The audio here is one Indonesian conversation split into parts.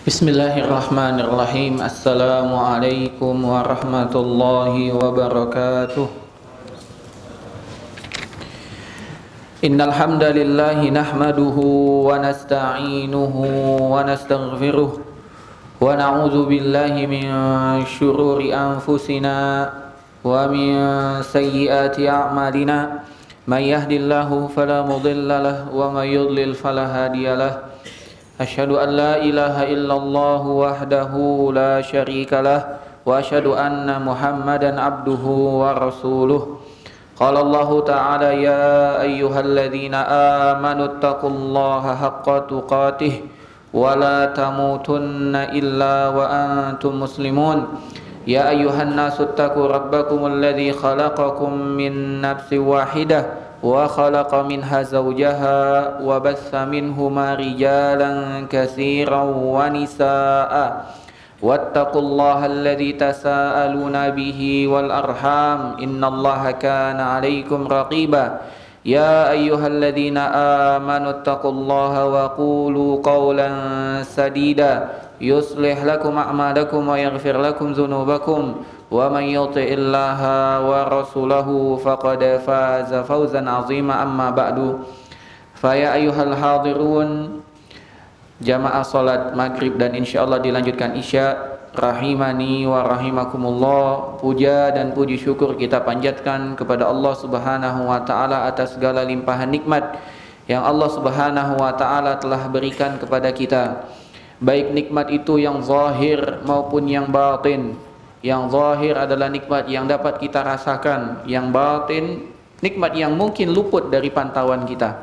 Bismillahirrahmanirrahim. Assalamualaikum warahmatullahi wabarakatuh. Innal hamdalillah nahmaduhu wa nasta'inuhu wa nastaghfiruh wa na'udzu billahi min syururi anfusina wa min sayyiati a'malina. May yahdihillahu fala mudilla lahu wa may yudlil fala hadiyalah. Asyhadu an la ilaha illallah wahdahu la syarika lah wa asyhadu anna Muhammadan abduhu wa rasuluh. Qala Allah ta'ala ya ayyuhalladzina amanu taqullaha haqqa tuqatih wa la tamutunna illa wa antum muslimun. Ya ayyuhan nasu taqu rabbakumul ladzi khalaqakum min nafsin wahidah wa khalaqa minha zawjaha wa bassa minhuma rijalan katsiran wa nisaa'a wattaqullaha alladzi tasaaluna bihi wal arham innallaha kana 'alaikum raqiba. Ya ayyuhalladzina amanu taqullaha wa qulu qawlan sadida yuslih lakum a'malakum wa yaghfir lakum dzunubakum wa man yuti'illaha wa rasulahu faqad faza fawzan 'azima. Amma ba'du, fa ya ayyuhal hadirun, jamaah salat maghrib dan insyaallah dilanjutkan isya, rahimani wa rahimakumullah. Puja dan puji syukur kita panjatkan kepada Allah Subhanahu wa taala atas segala limpahan nikmat yang Allah Subhanahu wa taala telah berikan kepada kita, baik nikmat itu yang zahir maupun yang batin. Yang zahir adalah nikmat yang dapat kita rasakan, yang batin nikmat yang mungkin luput dari pantauan kita.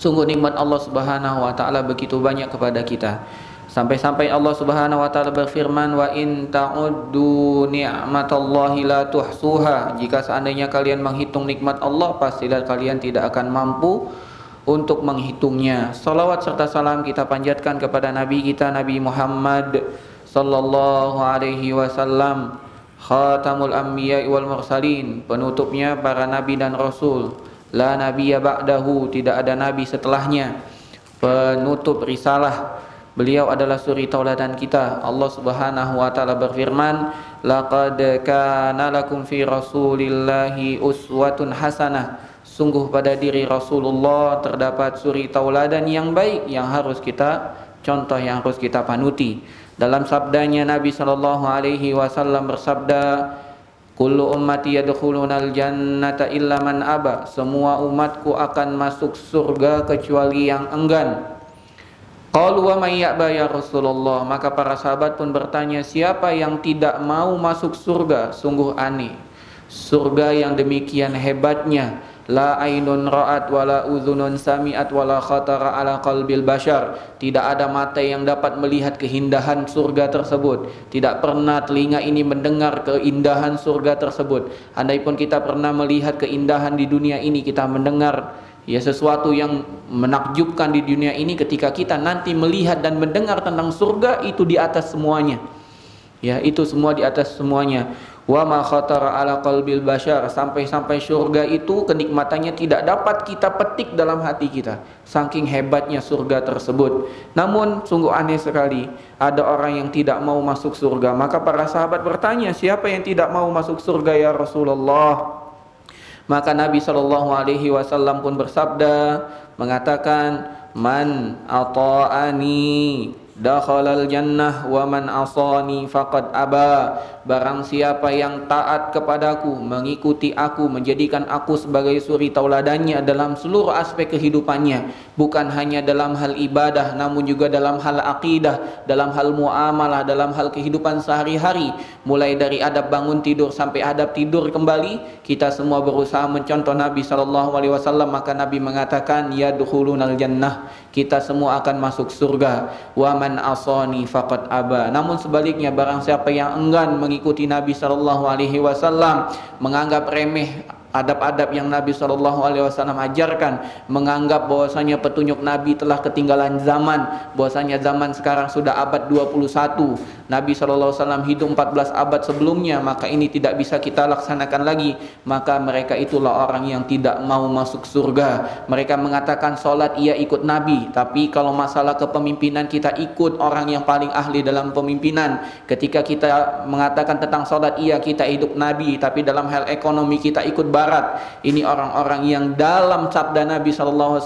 Sungguh nikmat Allah Subhanahu wa taala begitu banyak kepada kita. Sampai-sampai Allah Subhanahu wa taala berfirman, wa in ta'uddu ni'matallahi la tuhsuha. Jika seandainya kalian menghitung nikmat Allah, pastilah kalian tidak akan mampu untuk menghitungnya. Salawat serta salam kita panjatkan kepada Nabi kita, Nabi Muhammad sallallahu alaihi wasallam, khatamul anbiya wal mursalin, penutupnya para nabi dan rasul. La nabiyya ba'dahu, tidak ada nabi setelahnya. Penutup risalah, beliau adalah suri tauladan kita. Allah Subhanahu wa taala berfirman, laqad kana lakum fi rasulillahi uswatun hasanah. Sungguh pada diri Rasulullah terdapat suri tauladan yang baik yang harus kita contoh, yang harus kita panuti. Dalam sabdanya Nabi sallallahu alaihi wasallam bersabda, kullu ummati yadkhulunal jannata illa man aba. Semua umatku akan masuk surga kecuali yang enggan. Qalu wa may ya'ba ya Rasulullah. Maka para sahabat pun bertanya, siapa yang tidak mau masuk surga? Sungguh aneh. Surga yang demikian hebatnya, la ainun ra'at wala udhunun sami'at wala khatara ala qalbil bashar. Tidak ada mata yang dapat melihat keindahan surga tersebut. Tidak pernah telinga ini mendengar keindahan surga tersebut. Andaipun kita pernah melihat keindahan di dunia ini, kita mendengar sesuatu yang menakjubkan di dunia ini, ketika kita nanti melihat dan mendengar tentang surga, itu di atas semuanya. Itu semua di atas semuanya. Wa ma khatara ala qalbil bashar, sampai-sampai surga itu kenikmatannya tidak dapat kita petik dalam hati kita, saking hebatnya surga tersebut. Namun sungguh aneh sekali, ada orang yang tidak mau masuk surga. Maka para sahabat bertanya, siapa yang tidak mau masuk surga ya Rasulullah? Maka Nabi sallallahu alaihi wasallam pun bersabda, mengatakan, man ata'ani dakhalal jannah wa man asani faqad aba. Barang siapa yang taat kepadaku, mengikuti aku, menjadikan aku sebagai suri tauladannya dalam seluruh aspek kehidupannya, bukan hanya dalam hal ibadah, namun juga dalam hal akidah, dalam hal muamalah, dalam hal kehidupan sehari-hari, mulai dari adab bangun tidur sampai adab tidur kembali, kita semua berusaha mencontoh Nabi sallallahu alaihi wasallam. Maka Nabi mengatakan, yadkhulunal jannah, kita semua akan masuk surga. Wa man asani faqad aba. Namun sebaliknya, barang siapa yang enggan mengikuti Nabi sallallahu alaihi wasallam, menganggap remeh adab-adab yang Nabi SAW ajarkan, menganggap bahwasanya petunjuk Nabi telah ketinggalan zaman, bahwasanya zaman sekarang sudah abad 21, Nabi SAW hidup 14 abad sebelumnya, maka ini tidak bisa kita laksanakan lagi. Maka mereka itulah orang yang tidak mau masuk surga. Mereka mengatakan sholat ia ikut Nabi, tapi kalau masalah kepemimpinan kita ikut orang yang paling ahli dalam pemimpinan. Ketika kita mengatakan tentang sholat iya kita hidup Nabi, tapi dalam hal ekonomi kita ikut Barat. Ini orang-orang yang dalam sabda Nabi SAW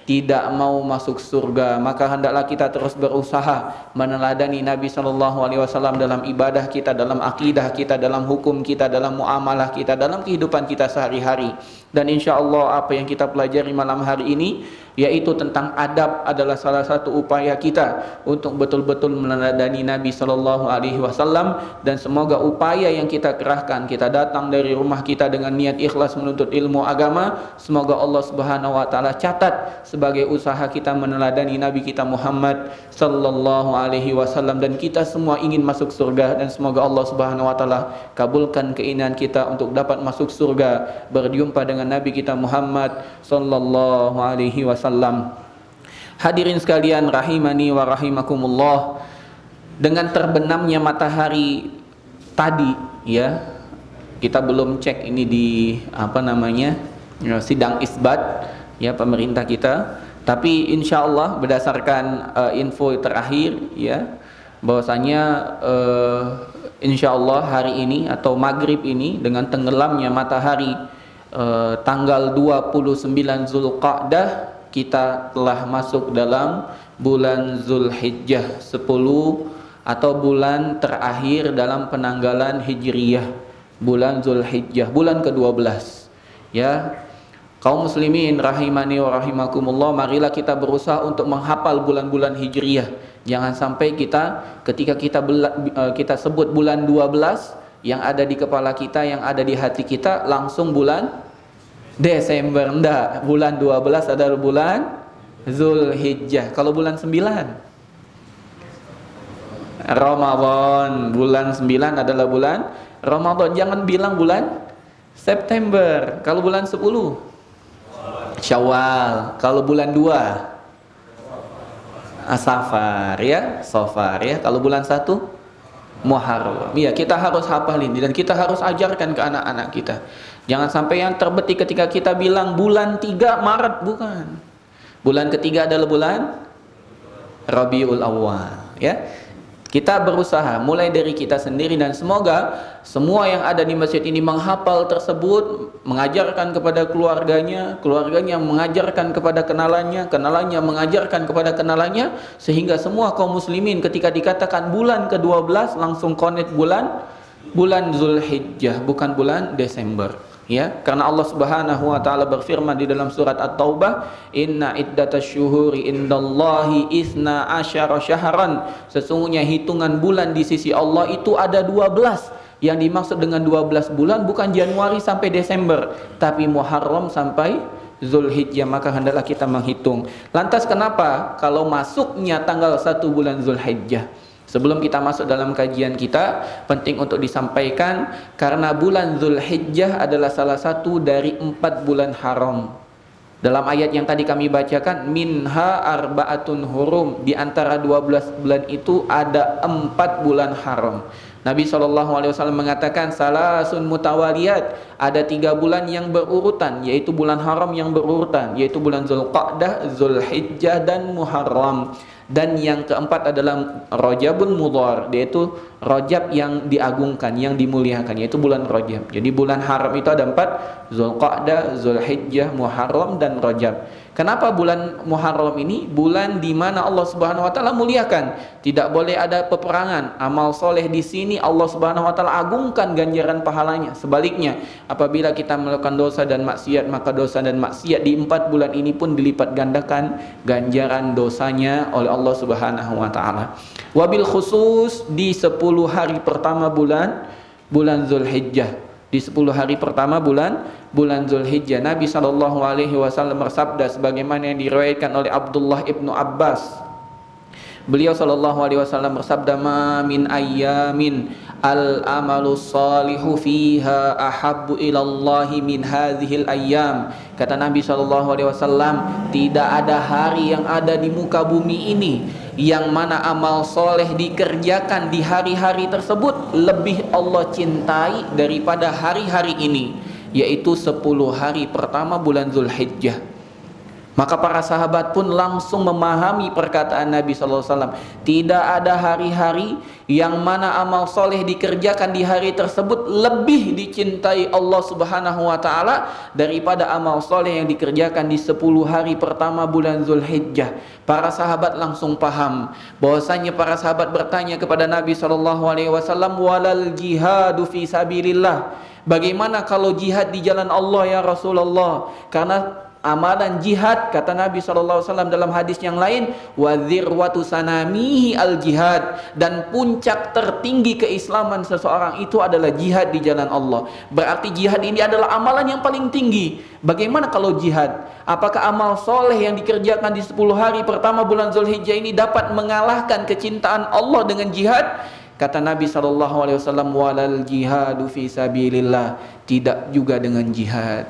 tidak mau masuk surga. Maka hendaklah kita terus berusaha meneladani Nabi SAW dalam ibadah kita, dalam akidah kita, dalam hukum kita, dalam muamalah kita, dalam kehidupan kita sehari-hari. Dan insya Allah apa yang kita pelajari malam hari ini, yaitu tentang adab, adalah salah satu upaya kita untuk betul-betul meneladani Nabi SAW. Dan semoga upaya yang kita kerahkan, kita datang dari rumah kita dengan niat ikhlas menuntut ilmu agama, semoga Allah Subhanahu wa taala catat sebagai usaha kita meneladani Nabi kita Muhammad sallallahu alaihi wasallam, dan kita semua ingin masuk surga. Dan semoga Allah Subhanahu wa taala kabulkan keinginan kita untuk dapat masuk surga, berjumpa dengan Nabi kita Muhammad sallallahu alaihi wasallam. Hadirin sekalian rahimani wa rahimakumullah, dengan terbenamnya matahari tadi, ya, kita belum cek ini di sidang isbat, ya, pemerintah kita, tapi insya Allah berdasarkan info terakhir, ya, bahwasanya insya Allah hari ini atau maghrib ini dengan tenggelamnya matahari tanggal 29 Zulqa'dah, kita telah masuk dalam bulan Zulhijjah 10 atau bulan terakhir dalam penanggalan Hijriyah, bulan Zulhijjah, bulan ke-12, ya. Kaum muslimin rahimani wa rahimakumullah, marilah kita berusaha untuk menghafal bulan-bulan Hijriyah. Jangan sampai ketika kita sebut bulan 12, yang ada di kepala kita, yang ada di hati kita langsung bulan Desember. Enggak, bulan 12 adalah bulan Zulhijjah. Kalau bulan 9 Ramadan, bulan 9 adalah bulan Ramadan. Jangan bilang bulan September. Kalau bulan 10 Syawal. Kalau bulan 2 Safar, ya, Safar, ya. Kalau bulan 1 Muharram. Ya, kita harus hafal ini dan kita harus ajarkan ke anak-anak kita. Jangan sampai yang terbetik ketika kita bilang bulan 3 Maret, bukan. Bulan ketiga adalah bulan Rabiul Awwal, ya. Kita berusaha mulai dari kita sendiri, dan semoga semua yang ada di masjid ini menghafal tersebut, mengajarkan kepada keluarganya, keluarganya mengajarkan kepada kenalannya, kenalannya mengajarkan kepada kenalannya, sehingga semua kaum muslimin ketika dikatakan bulan ke-12 langsung connect bulan Zulhijjah, bukan bulan Desember. Ya, karena Allah Subhanahu wa taala berfirman di dalam surat At-Taubah, inna iddatasy-syuhuri indallahi isna asyara syahran, sesungguhnya hitungan bulan di sisi Allah itu ada 12. Yang dimaksud dengan 12 bulan bukan Januari sampai Desember, tapi Muharram sampai Zulhijjah. Maka hendaklah kita menghitung. Lantas kenapa kalau masuknya tanggal 1 bulan Zulhijjah? Sebelum kita masuk dalam kajian kita, penting untuk disampaikan karena bulan Zulhijjah adalah salah satu dari 4 bulan haram. Dalam ayat yang tadi kami bacakan, minha arba'atun hurum, di antara 12 bulan itu ada 4 bulan haram. Nabi SAW mengatakan salasun mutawaliyat, ada 3 bulan yang berurutan, yaitu bulan haram yang berurutan, yaitu bulan Zulqa'dah, Zulhijjah, dan Muharram. Dan yang keempat adalah Rajabun Mudhar, yaitu Rajab yang diagungkan, yang dimuliakan, yaitu bulan Rajab. Jadi bulan haram itu ada 4, Zulqa'dah, Zulhijjah, Muharram, dan Rajab. Kenapa bulan Muharram ini bulan di mana Allah Subhanahu wa taala muliakan? Tidak boleh ada peperangan. Amal soleh di sini Allah Subhanahu wa taala agungkan ganjaran pahalanya. Sebaliknya, apabila kita melakukan dosa dan maksiat, maka dosa dan maksiat di 4 bulan ini pun dilipat gandakan ganjaran dosanya oleh Allah Subhanahu wa taala. Wabil khusus di 10 hari pertama bulan Zulhijjah. Di 10 hari pertama bulan Zulhijjah, Nabi SAW bersabda sebagaimana yang diriwayatkan oleh Abdullah ibnu Abbas Beliau sallallahu alaihi wasallam bersabda, "Ma min ayyamin al-amalu salihu fiha ahabbu ilallahi min hadhil ayyam." Kata Nabi sallallahu alaihi wasallam, tidak ada hari yang ada di muka bumi ini yang mana amal soleh dikerjakan di hari-hari tersebut lebih Allah cintai daripada hari-hari ini, yaitu 10 hari pertama bulan Zulhijjah. Maka para sahabat pun langsung memahami perkataan Nabi SAW. Tidak ada hari-hari yang mana amal soleh dikerjakan di hari tersebut lebih dicintai Allah Subhanahu wa Ta'ala daripada amal soleh yang dikerjakan di 10 hari pertama bulan Zulhijjah. Para sahabat langsung paham bahwasanya para sahabat bertanya kepada Nabi SAW, walal jihadu fi sabilillah, bagaimana kalau jihad di jalan Allah ya Rasulullah? Karena amalan jihad, kata Nabi SAW dalam hadis yang lain, wadzirwatu sanamihi al jihad, dan puncak tertinggi keislaman seseorang itu adalah jihad di jalan Allah. Berarti jihad ini adalah amalan yang paling tinggi. Bagaimana kalau jihad? Apakah amal soleh yang dikerjakan di 10 hari pertama bulan Zulhijjah ini dapat mengalahkan kecintaan Allah dengan jihad? Kata Nabi SAW, walal jihadu fi sabilillah, tidak juga dengan jihad.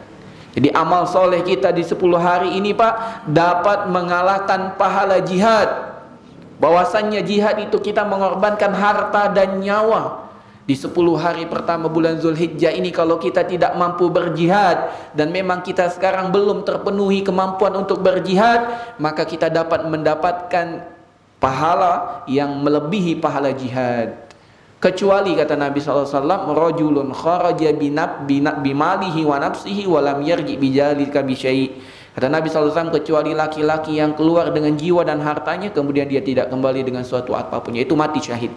Jadi amal soleh kita di 10 hari ini Pak dapat mengalahkan pahala jihad. Bahwasannya jihad itu kita mengorbankan harta dan nyawa. Di 10 hari pertama bulan Zulhijjah ini kalau kita tidak mampu berjihad, dan memang kita sekarang belum terpenuhi kemampuan untuk berjihad, maka kita dapat mendapatkan pahala yang melebihi pahala jihad. Kecuali kata Nabi SAW, rajulun kharaja bimalihi wa nafsihi wa lam yarji bijalika bisyai. Kata Nabi SAW, kecuali laki-laki yang keluar dengan jiwa dan hartanya kemudian dia tidak kembali dengan suatu apapun, yaitu mati syahid.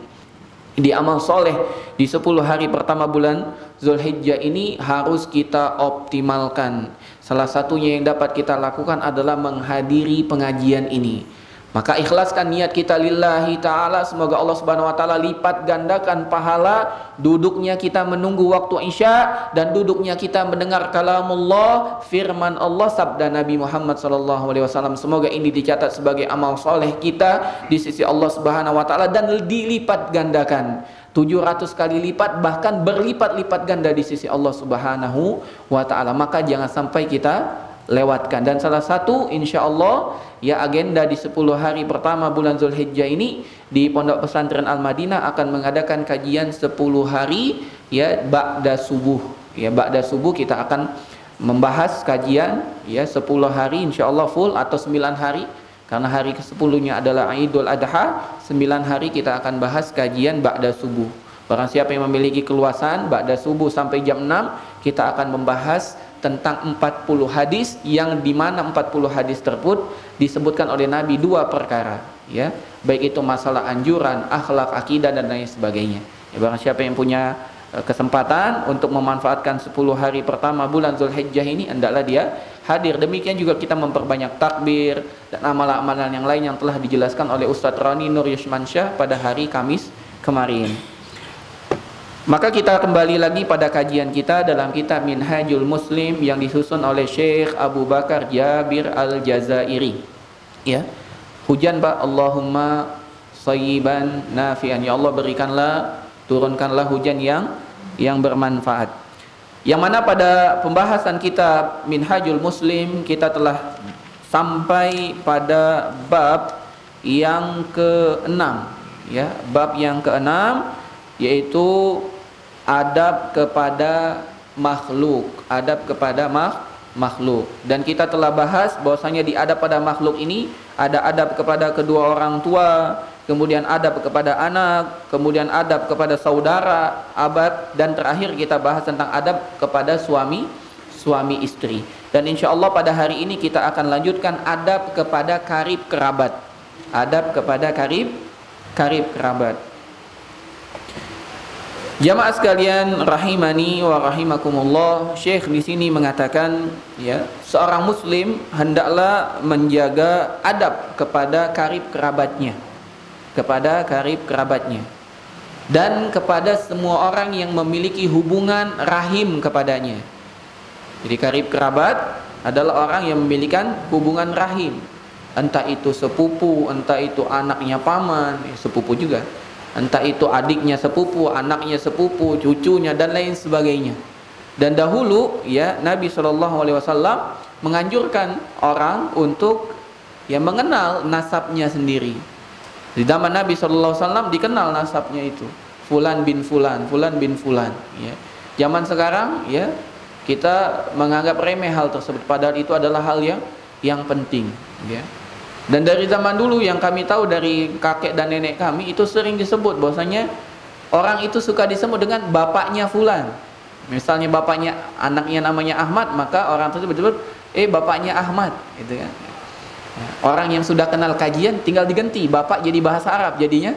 Di amal soleh di 10 hari pertama bulan Zulhijjah ini harus kita optimalkan. Salah satunya yang dapat kita lakukan adalah menghadiri pengajian ini. Maka ikhlaskan niat kita lillahi ta'ala, semoga Allah subhanahu wa ta'ala lipat gandakan pahala duduknya kita menunggu waktu isya dan duduknya kita mendengar kalamullah, firman Allah, sabda Nabi Muhammad SAW. Semoga ini dicatat sebagai amal soleh kita di sisi Allah subhanahu wa ta'ala dan dilipat gandakan 700 kali lipat, bahkan berlipat-lipat ganda di sisi Allah subhanahu wa ta'ala. Maka jangan sampai kita lewatkan. Dan salah satu insya Allah ya agenda di 10 hari pertama bulan Zulhijjah ini di Pondok Pesantren Al-Madinah akan mengadakan kajian 10 hari ya ba'da subuh. Ya ba'da subuh kita akan membahas kajian ya 10 hari insya Allah full, atau 9 hari karena hari ke-10-nya adalah Idul Adha. 9 hari kita akan bahas kajian ba'da subuh. Barang siapa yang memiliki keluasan ba'da subuh sampai jam 6 kita akan membahas tentang 40 hadis yang dimana 40 hadis tersebut disebutkan oleh Nabi 2 perkara ya, baik itu masalah anjuran, akhlak, akidah dan lain sebagainya ya. Barang siapa yang punya kesempatan untuk memanfaatkan 10 hari pertama bulan Zulhijjah ini, hendaklah dia hadir. Demikian juga kita memperbanyak takbir dan amalan-amalan yang lain yang telah dijelaskan oleh Ustadz Rani Nur Yusmansyah pada hari Kamis kemarin. Maka kita kembali lagi pada kajian kita dalam kitab Minhajul Muslim yang disusun oleh Syekh Abu Bakar Jabir Al-Jazairi. Ya. Hujan Pak, Allahumma sayyiban nafi'an. Ya Allah, berikanlah, turunkanlah hujan yang bermanfaat. Yang mana pada pembahasan kita Minhajul Muslim kita telah sampai pada bab yang ke-6 ya, bab yang ke-6 yaitu adab kepada makhluk, adab kepada makhluk. Dan kita telah bahas bahwasanya di adab pada makhluk ini ada adab kepada kedua orang tua, kemudian adab kepada anak, kemudian adab kepada saudara, abad, dan terakhir kita bahas tentang adab kepada suami istri. Dan insya Allah pada hari ini kita akan lanjutkan adab kepada karib kerabat. Adab kepada karib kerabat. Jamaah sekalian rahimani wa rahimakumullah, Syekh di sini mengatakan ya, seorang muslim hendaklah menjaga adab kepada karib kerabatnya, dan kepada semua orang yang memiliki hubungan rahim kepadanya. Jadi karib kerabat adalah orang yang memiliki hubungan rahim. entah itu sepupu, entah itu anaknya paman, sepupu juga, entah itu adiknya sepupu, anaknya sepupu, cucunya dan lain sebagainya. Dan dahulu ya Nabi SAW menganjurkan orang untuk ya mengenal nasabnya sendiri. Di zaman Nabi SAW dikenal nasabnya itu, Fulan bin Fulan, Fulan bin Fulan. Ya. Zaman sekarang ya kita menganggap remeh hal tersebut, padahal itu adalah hal yang penting. Ya. Dan dari zaman dulu yang kami tahu dari kakek dan nenek kami itu sering disebut bahwasanya orang itu suka disebut dengan bapaknya Fulan. Misalnya bapaknya anaknya namanya Ahmad, maka orang tersebut disebut bapaknya Ahmad, gitu kan. Orang yang sudah kenal kajian tinggal diganti bapak jadi bahasa Arab, jadinya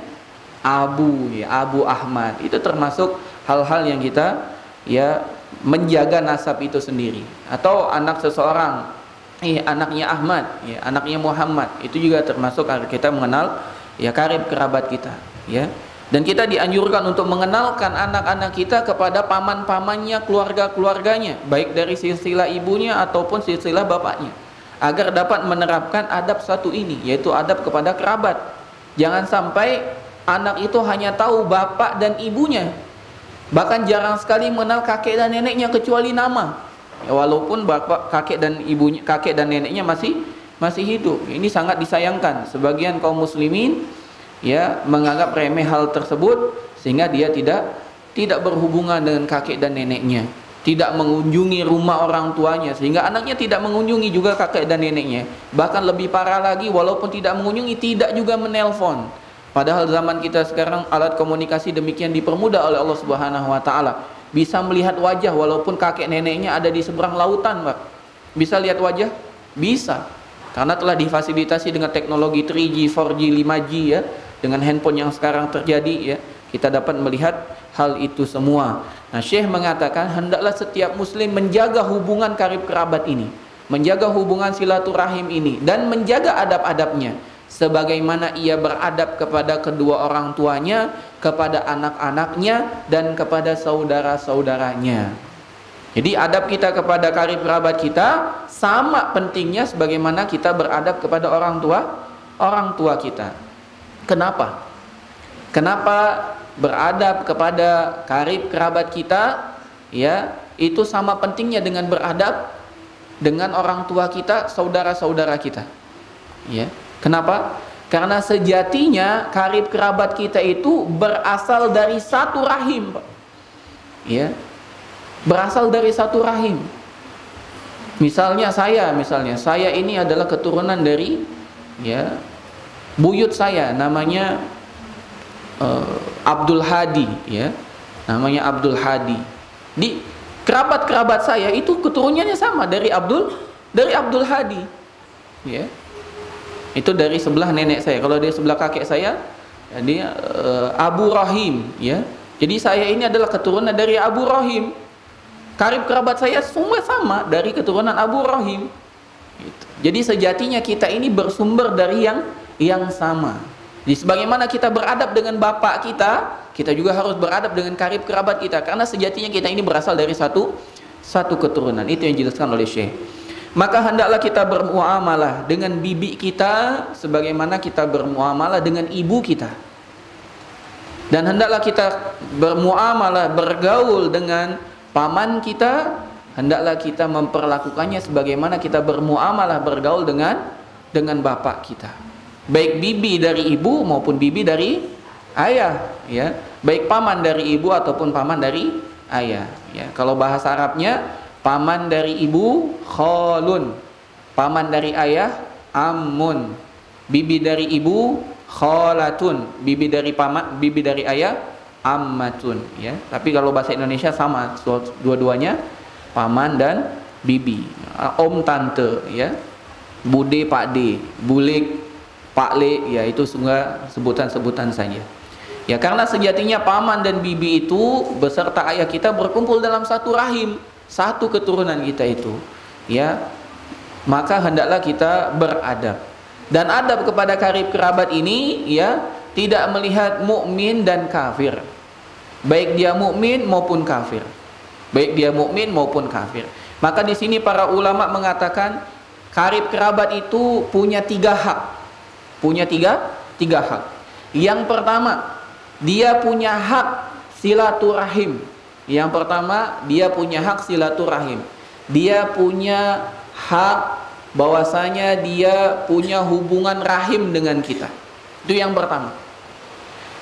Abu, ya Abu Ahmad. Itu termasuk hal-hal yang kita ya menjaga nasab itu sendiri. Atau anak seseorang, anaknya Ahmad, ya anaknya Muhammad, itu juga termasuk kita mengenal ya karib kerabat kita, ya. Dan kita dianjurkan untuk mengenalkan anak-anak kita kepada paman-pamannya, keluarga-keluarganya, baik dari silsilah ibunya ataupun silsilah bapaknya, agar dapat menerapkan adab satu ini, yaitu adab kepada kerabat. Jangan sampai anak itu hanya tahu bapak dan ibunya, bahkan jarang sekali mengenal kakek dan neneknya kecuali nama. Ya, walaupun bapak, kakek dan ibunya, kakek dan neneknya masih hidup. Ini sangat disayangkan. Sebagian kaum muslimin ya menganggap remeh hal tersebut sehingga dia tidak berhubungan dengan kakek dan neneknya, tidak mengunjungi rumah orang tuanya, sehingga anaknya tidak mengunjungi juga kakek dan neneknya. Bahkan lebih parah lagi, walaupun tidak mengunjungi, tidak juga menelpon. Padahal zaman kita sekarang alat komunikasi demikian dipermudah oleh Allah Subhanahu wa taala. Bisa melihat wajah walaupun kakek neneknya ada di seberang lautan, Pak. Bisa lihat wajah? Bisa. Karena telah difasilitasi dengan teknologi 3G, 4G, 5G ya. Dengan handphone yang sekarang terjadi ya, kita dapat melihat hal itu semua. Nah, Syekh mengatakan hendaklah setiap muslim menjaga hubungan karib kerabat ini, menjaga hubungan silaturahim ini, dan menjaga adab-adabnya sebagaimana ia beradab kepada kedua orang tuanya, kepada anak-anaknya, dan kepada saudara-saudaranya. Jadi adab kita kepada karib kerabat kita sama pentingnya sebagaimana kita beradab kepada orang tua kita. Kenapa? Kenapa beradab kepada karib kerabat kita ya itu sama pentingnya dengan beradab dengan orang tua kita, saudara-saudara kita. Ya. Kenapa? Karena sejatinya karib kerabat kita itu berasal dari satu rahim, Pak. Ya. Berasal dari satu rahim. Misalnya saya ini adalah keturunan dari ya buyut saya, namanya Abdul Hadi, ya, namanya Abdul Hadi. Di kerabat-kerabat saya itu keturunannya sama dari Abdul Hadi, ya. Itu dari sebelah nenek saya. Kalau dari sebelah kakek saya, dia Abu Rahim, ya. Jadi saya ini adalah keturunan dari Abu Rahim. Karib kerabat saya semua sama dari keturunan Abu Rahim. Gitu. Jadi sejatinya kita ini bersumber dari yang sama. Jadi sebagaimana kita beradab dengan bapak kita, kita juga harus beradab dengan karib kerabat kita, karena sejatinya kita ini berasal dari satu keturunan. Itu yang dijelaskan oleh Syekh. Maka hendaklah kita bermuamalah dengan bibi kita sebagaimana kita bermuamalah dengan ibu kita. Dan hendaklah kita bermuamalah, bergaul dengan paman kita, hendaklah kita memperlakukannya sebagaimana kita bermuamalah, bergaul dengan bapak kita. Baik bibi dari ibu maupun bibi dari ayah, ya. Baik paman dari ibu ataupun paman dari ayah, ya. Kalau bahasa Arabnya, paman dari ibu khalun, paman dari ayah ammun, bibi dari ibu khalatun, bibi dari ayah ammatun, ya. Tapi kalau bahasa Indonesia sama, dua-duanya paman dan bibi, om tante, ya, bude pakde, bulik pakle, ya, itu semua sebutan-sebutan saja. Ya, karena sejatinya paman dan bibi itu beserta ayah kita berkumpul dalam satu rahim, satu keturunan kita itu, ya. Maka hendaklah kita beradab. Dan adab kepada karib kerabat ini ya tidak melihat mukmin dan kafir. Baik dia mukmin maupun kafir. Baik dia mukmin maupun kafir. Maka di sini para ulama mengatakan karib kerabat itu punya 3 hak. Punya tiga hak. Yang pertama, dia punya hak silaturahim. Yang pertama, dia punya hak silaturahim. Dia punya hak bahwasanya dia punya hubungan rahim dengan kita. Itu yang pertama.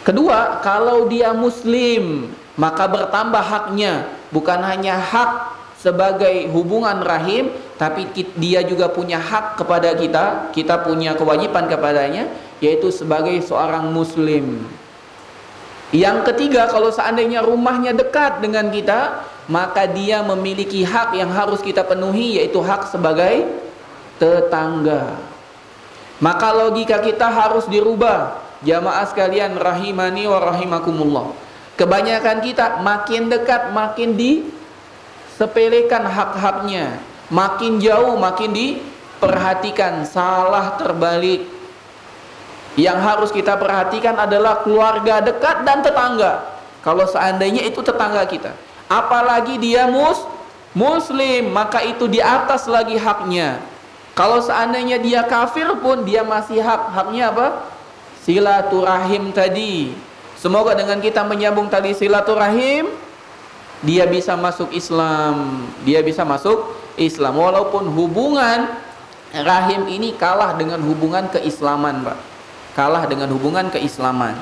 Kedua, kalau dia muslim, maka bertambah haknya. Bukan hanya hak sebagai hubungan rahim, tapi dia juga punya hak kepada kita. Kita punya kewajiban kepadanya, yaitu sebagai seorang muslim. Yang ketiga, kalau seandainya rumahnya dekat dengan kita, maka dia memiliki hak yang harus kita penuhi, yaitu hak sebagai tetangga. Maka logika kita harus dirubah. Jamaah sekalian rahimani wa rahimakumullah. Kebanyakan kita makin dekat makin disepelekan hak-haknya, makin jauh makin diperhatikan. Salah terbalik. Yang harus kita perhatikan adalah keluarga dekat dan tetangga. Kalau seandainya itu tetangga kita, apalagi dia muslim, maka itu di atas lagi haknya. Kalau seandainya dia kafir pun dia masih haknya apa? Silaturahim tadi. Semoga dengan kita menyambung tali silaturahim, dia bisa masuk Islam. Dia bisa masuk Islam. Walaupun hubungan rahim ini kalah dengan hubungan keislaman, Pak. Kalah dengan hubungan keislaman.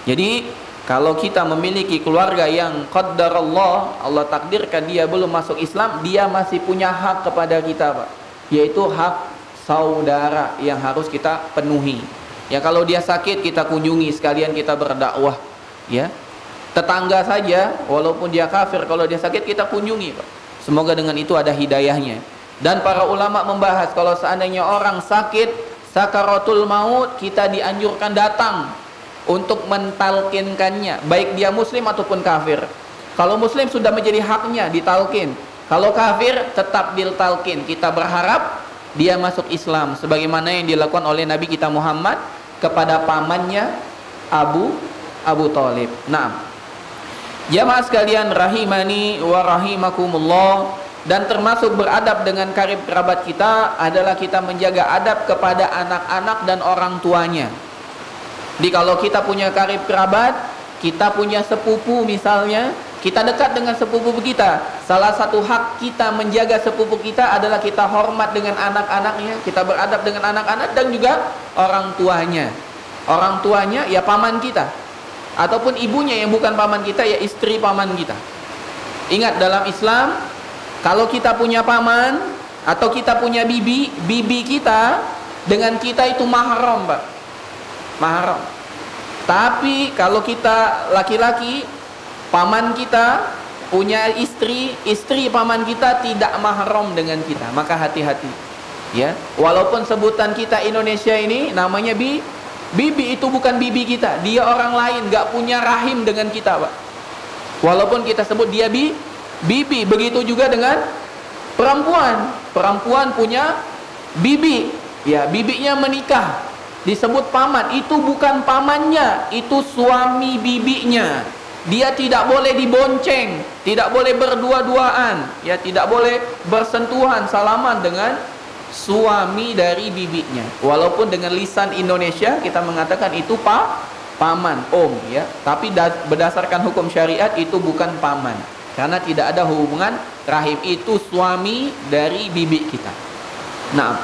Jadi kalau kita memiliki keluarga yang qaddarallah, Allah takdirkan dia belum masuk Islam, dia masih punya hak kepada kita, Pak. Yaitu hak saudara yang harus kita penuhi. Ya, kalau dia sakit kita kunjungi, sekalian kita berdakwah, ya. Tetangga saja walaupun dia kafir, kalau dia sakit kita kunjungi, Pak. Semoga dengan itu ada hidayahnya. Dan para ulama membahas kalau seandainya orang sakit sakaratul maut, kita dianjurkan datang untuk mentalkinkannya, baik dia muslim ataupun kafir. Kalau muslim sudah menjadi haknya ditalkin. Kalau kafir tetap ditalkin. Kita berharap dia masuk Islam sebagaimana yang dilakukan oleh Nabi kita Muhammad kepada pamannya Abu Thalib. Nah, jamaah sekalian rahimani wa rahimakumullah, dan termasuk beradab dengan karib kerabat kita adalah kita menjaga adab kepada anak-anak dan orang tuanya. Jadi kalau kita punya karib kerabat, kita punya sepupu misalnya, kita dekat dengan sepupu kita, salah satu hak kita menjaga sepupu kita adalah kita hormat dengan anak-anaknya, kita beradab dengan anak-anak dan juga orang tuanya. Orang tuanya ya paman kita, ataupun ibunya yang bukan paman kita ya istri paman kita. Ingat, dalam Islam kalau kita punya paman atau kita punya bibi kita dengan kita itu mahram, Pak. Mahram. Tapi kalau kita laki-laki, paman kita punya istri paman kita tidak mahram dengan kita, maka hati-hati. Ya, walaupun sebutan kita Indonesia ini namanya bibi itu bukan bibi kita, dia orang lain, nggak punya rahim dengan kita, Pak. Walaupun kita sebut dia bibi, begitu juga dengan perempuan punya bibi, ya bibinya menikah disebut paman, itu bukan pamannya, itu suami bibinya. Dia tidak boleh dibonceng, tidak boleh berdua-duaan, ya tidak boleh bersentuhan salaman dengan suami dari bibinya. Walaupun dengan lisan Indonesia kita mengatakan itu paman, om, ya, tapi berdasarkan hukum syariat itu bukan paman. Karena tidak ada hubungan rahim, itu suami dari bibi kita. Nah,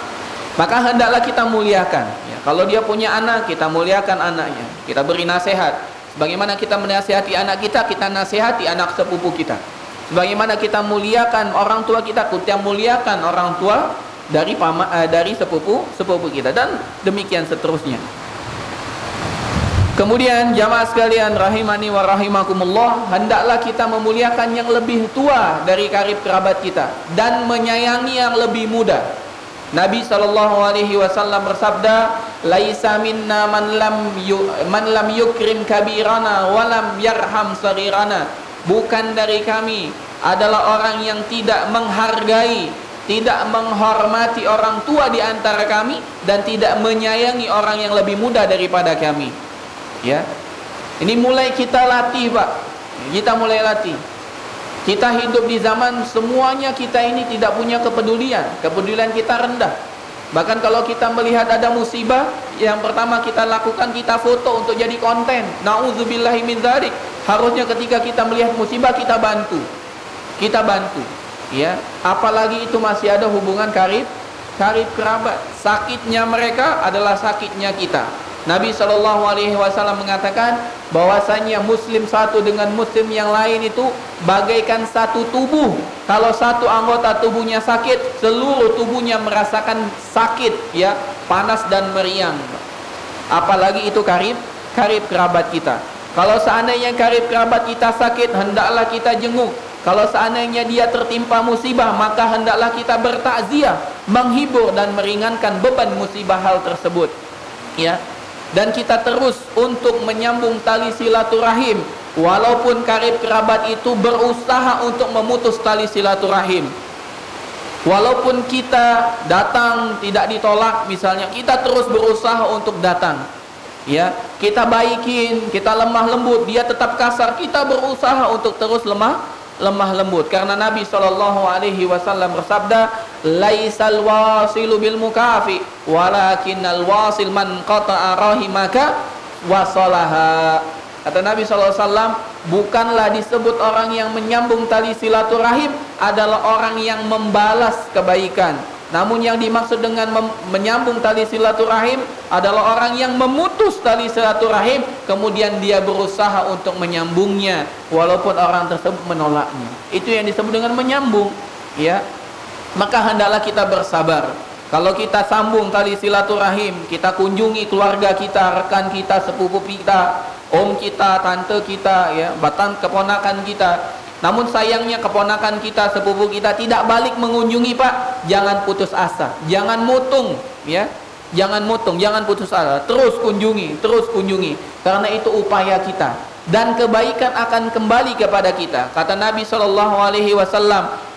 maka hendaklah kita muliakan. Ya, kalau dia punya anak, kita muliakan anaknya. Kita beri nasihat. Bagaimana kita menasihati anak kita, kita nasihati anak sepupu kita. Bagaimana kita muliakan orang tua kita muliakan orang tua dari sepupu kita, dan demikian seterusnya. Kemudian jamaah sekalian rahimani wa rahimakumullah, hendaklah kita memuliakan yang lebih tua dari karib kerabat kita dan menyayangi yang lebih muda. Nabi SAW bersabda, laisa minna man lam yukrim kabirana wa lam yarham saghirana. Bukan dari kami adalah orang yang tidak menghargai, tidak menghormati orang tua di antara kami dan tidak menyayangi orang yang lebih muda daripada kami. Ya, ini mulai kita latih, Pak. Kita mulai latih. Kita hidup di zaman semuanya kita ini tidak punya kepedulian kita rendah. Bahkan kalau kita melihat ada musibah, yang pertama kita lakukan, kita foto untuk jadi konten. Nauzubillahi min dzalik. Harusnya ketika kita melihat musibah, kita bantu. Kita bantu, ya. Apalagi itu masih ada hubungan karib kerabat. Sakitnya mereka adalah sakitnya kita. Nabi SAW mengatakan bahwasanya muslim satu dengan muslim yang lain itu bagaikan satu tubuh. Kalau satu anggota tubuhnya sakit, seluruh tubuhnya merasakan sakit, ya, panas dan meriang. Apalagi itu karib kerabat kita. Kalau seandainya karib kerabat kita sakit, hendaklah kita jenguk. Kalau seandainya dia tertimpa musibah, maka hendaklah kita bertakziah, menghibur dan meringankan beban musibah hal tersebut, ya. Dan kita terus untuk menyambung tali silaturahim, walaupun karib kerabat itu berusaha untuk memutus tali silaturahim. Walaupun kita datang tidak ditolak, misalnya, kita terus berusaha untuk datang, ya. Kita baikin, kita lemah lembut, dia tetap kasar, kita berusaha untuk terus lemah lembut. Karena Nabi SAW bersabda, laisal wasilu bil mukafi walakinnal wasil man qata'a rahimaka wasalaha. Kata Nabi SAW, bukanlah disebut orang yang menyambung tali silaturahim adalah orang yang membalas kebaikan, namun yang dimaksud dengan menyambung tali silaturahim adalah orang yang memutus tali silaturahim, kemudian dia berusaha untuk menyambungnya walaupun orang tersebut menolaknya. Itu yang disebut dengan menyambung, ya. Maka hendaklah kita bersabar. Kalau kita sambung tali silaturahim, kita kunjungi keluarga kita, rekan kita, sepupu kita, om kita, tante kita, ya, bahkan keponakan kita. Namun sayangnya keponakan kita, sepupu kita tidak balik mengunjungi, Pak. Jangan putus asa, jangan mutung, ya. Jangan mutung, jangan putus asa. Terus kunjungi. Karena itu upaya kita. Dan kebaikan akan kembali kepada kita. Kata Nabi SAW,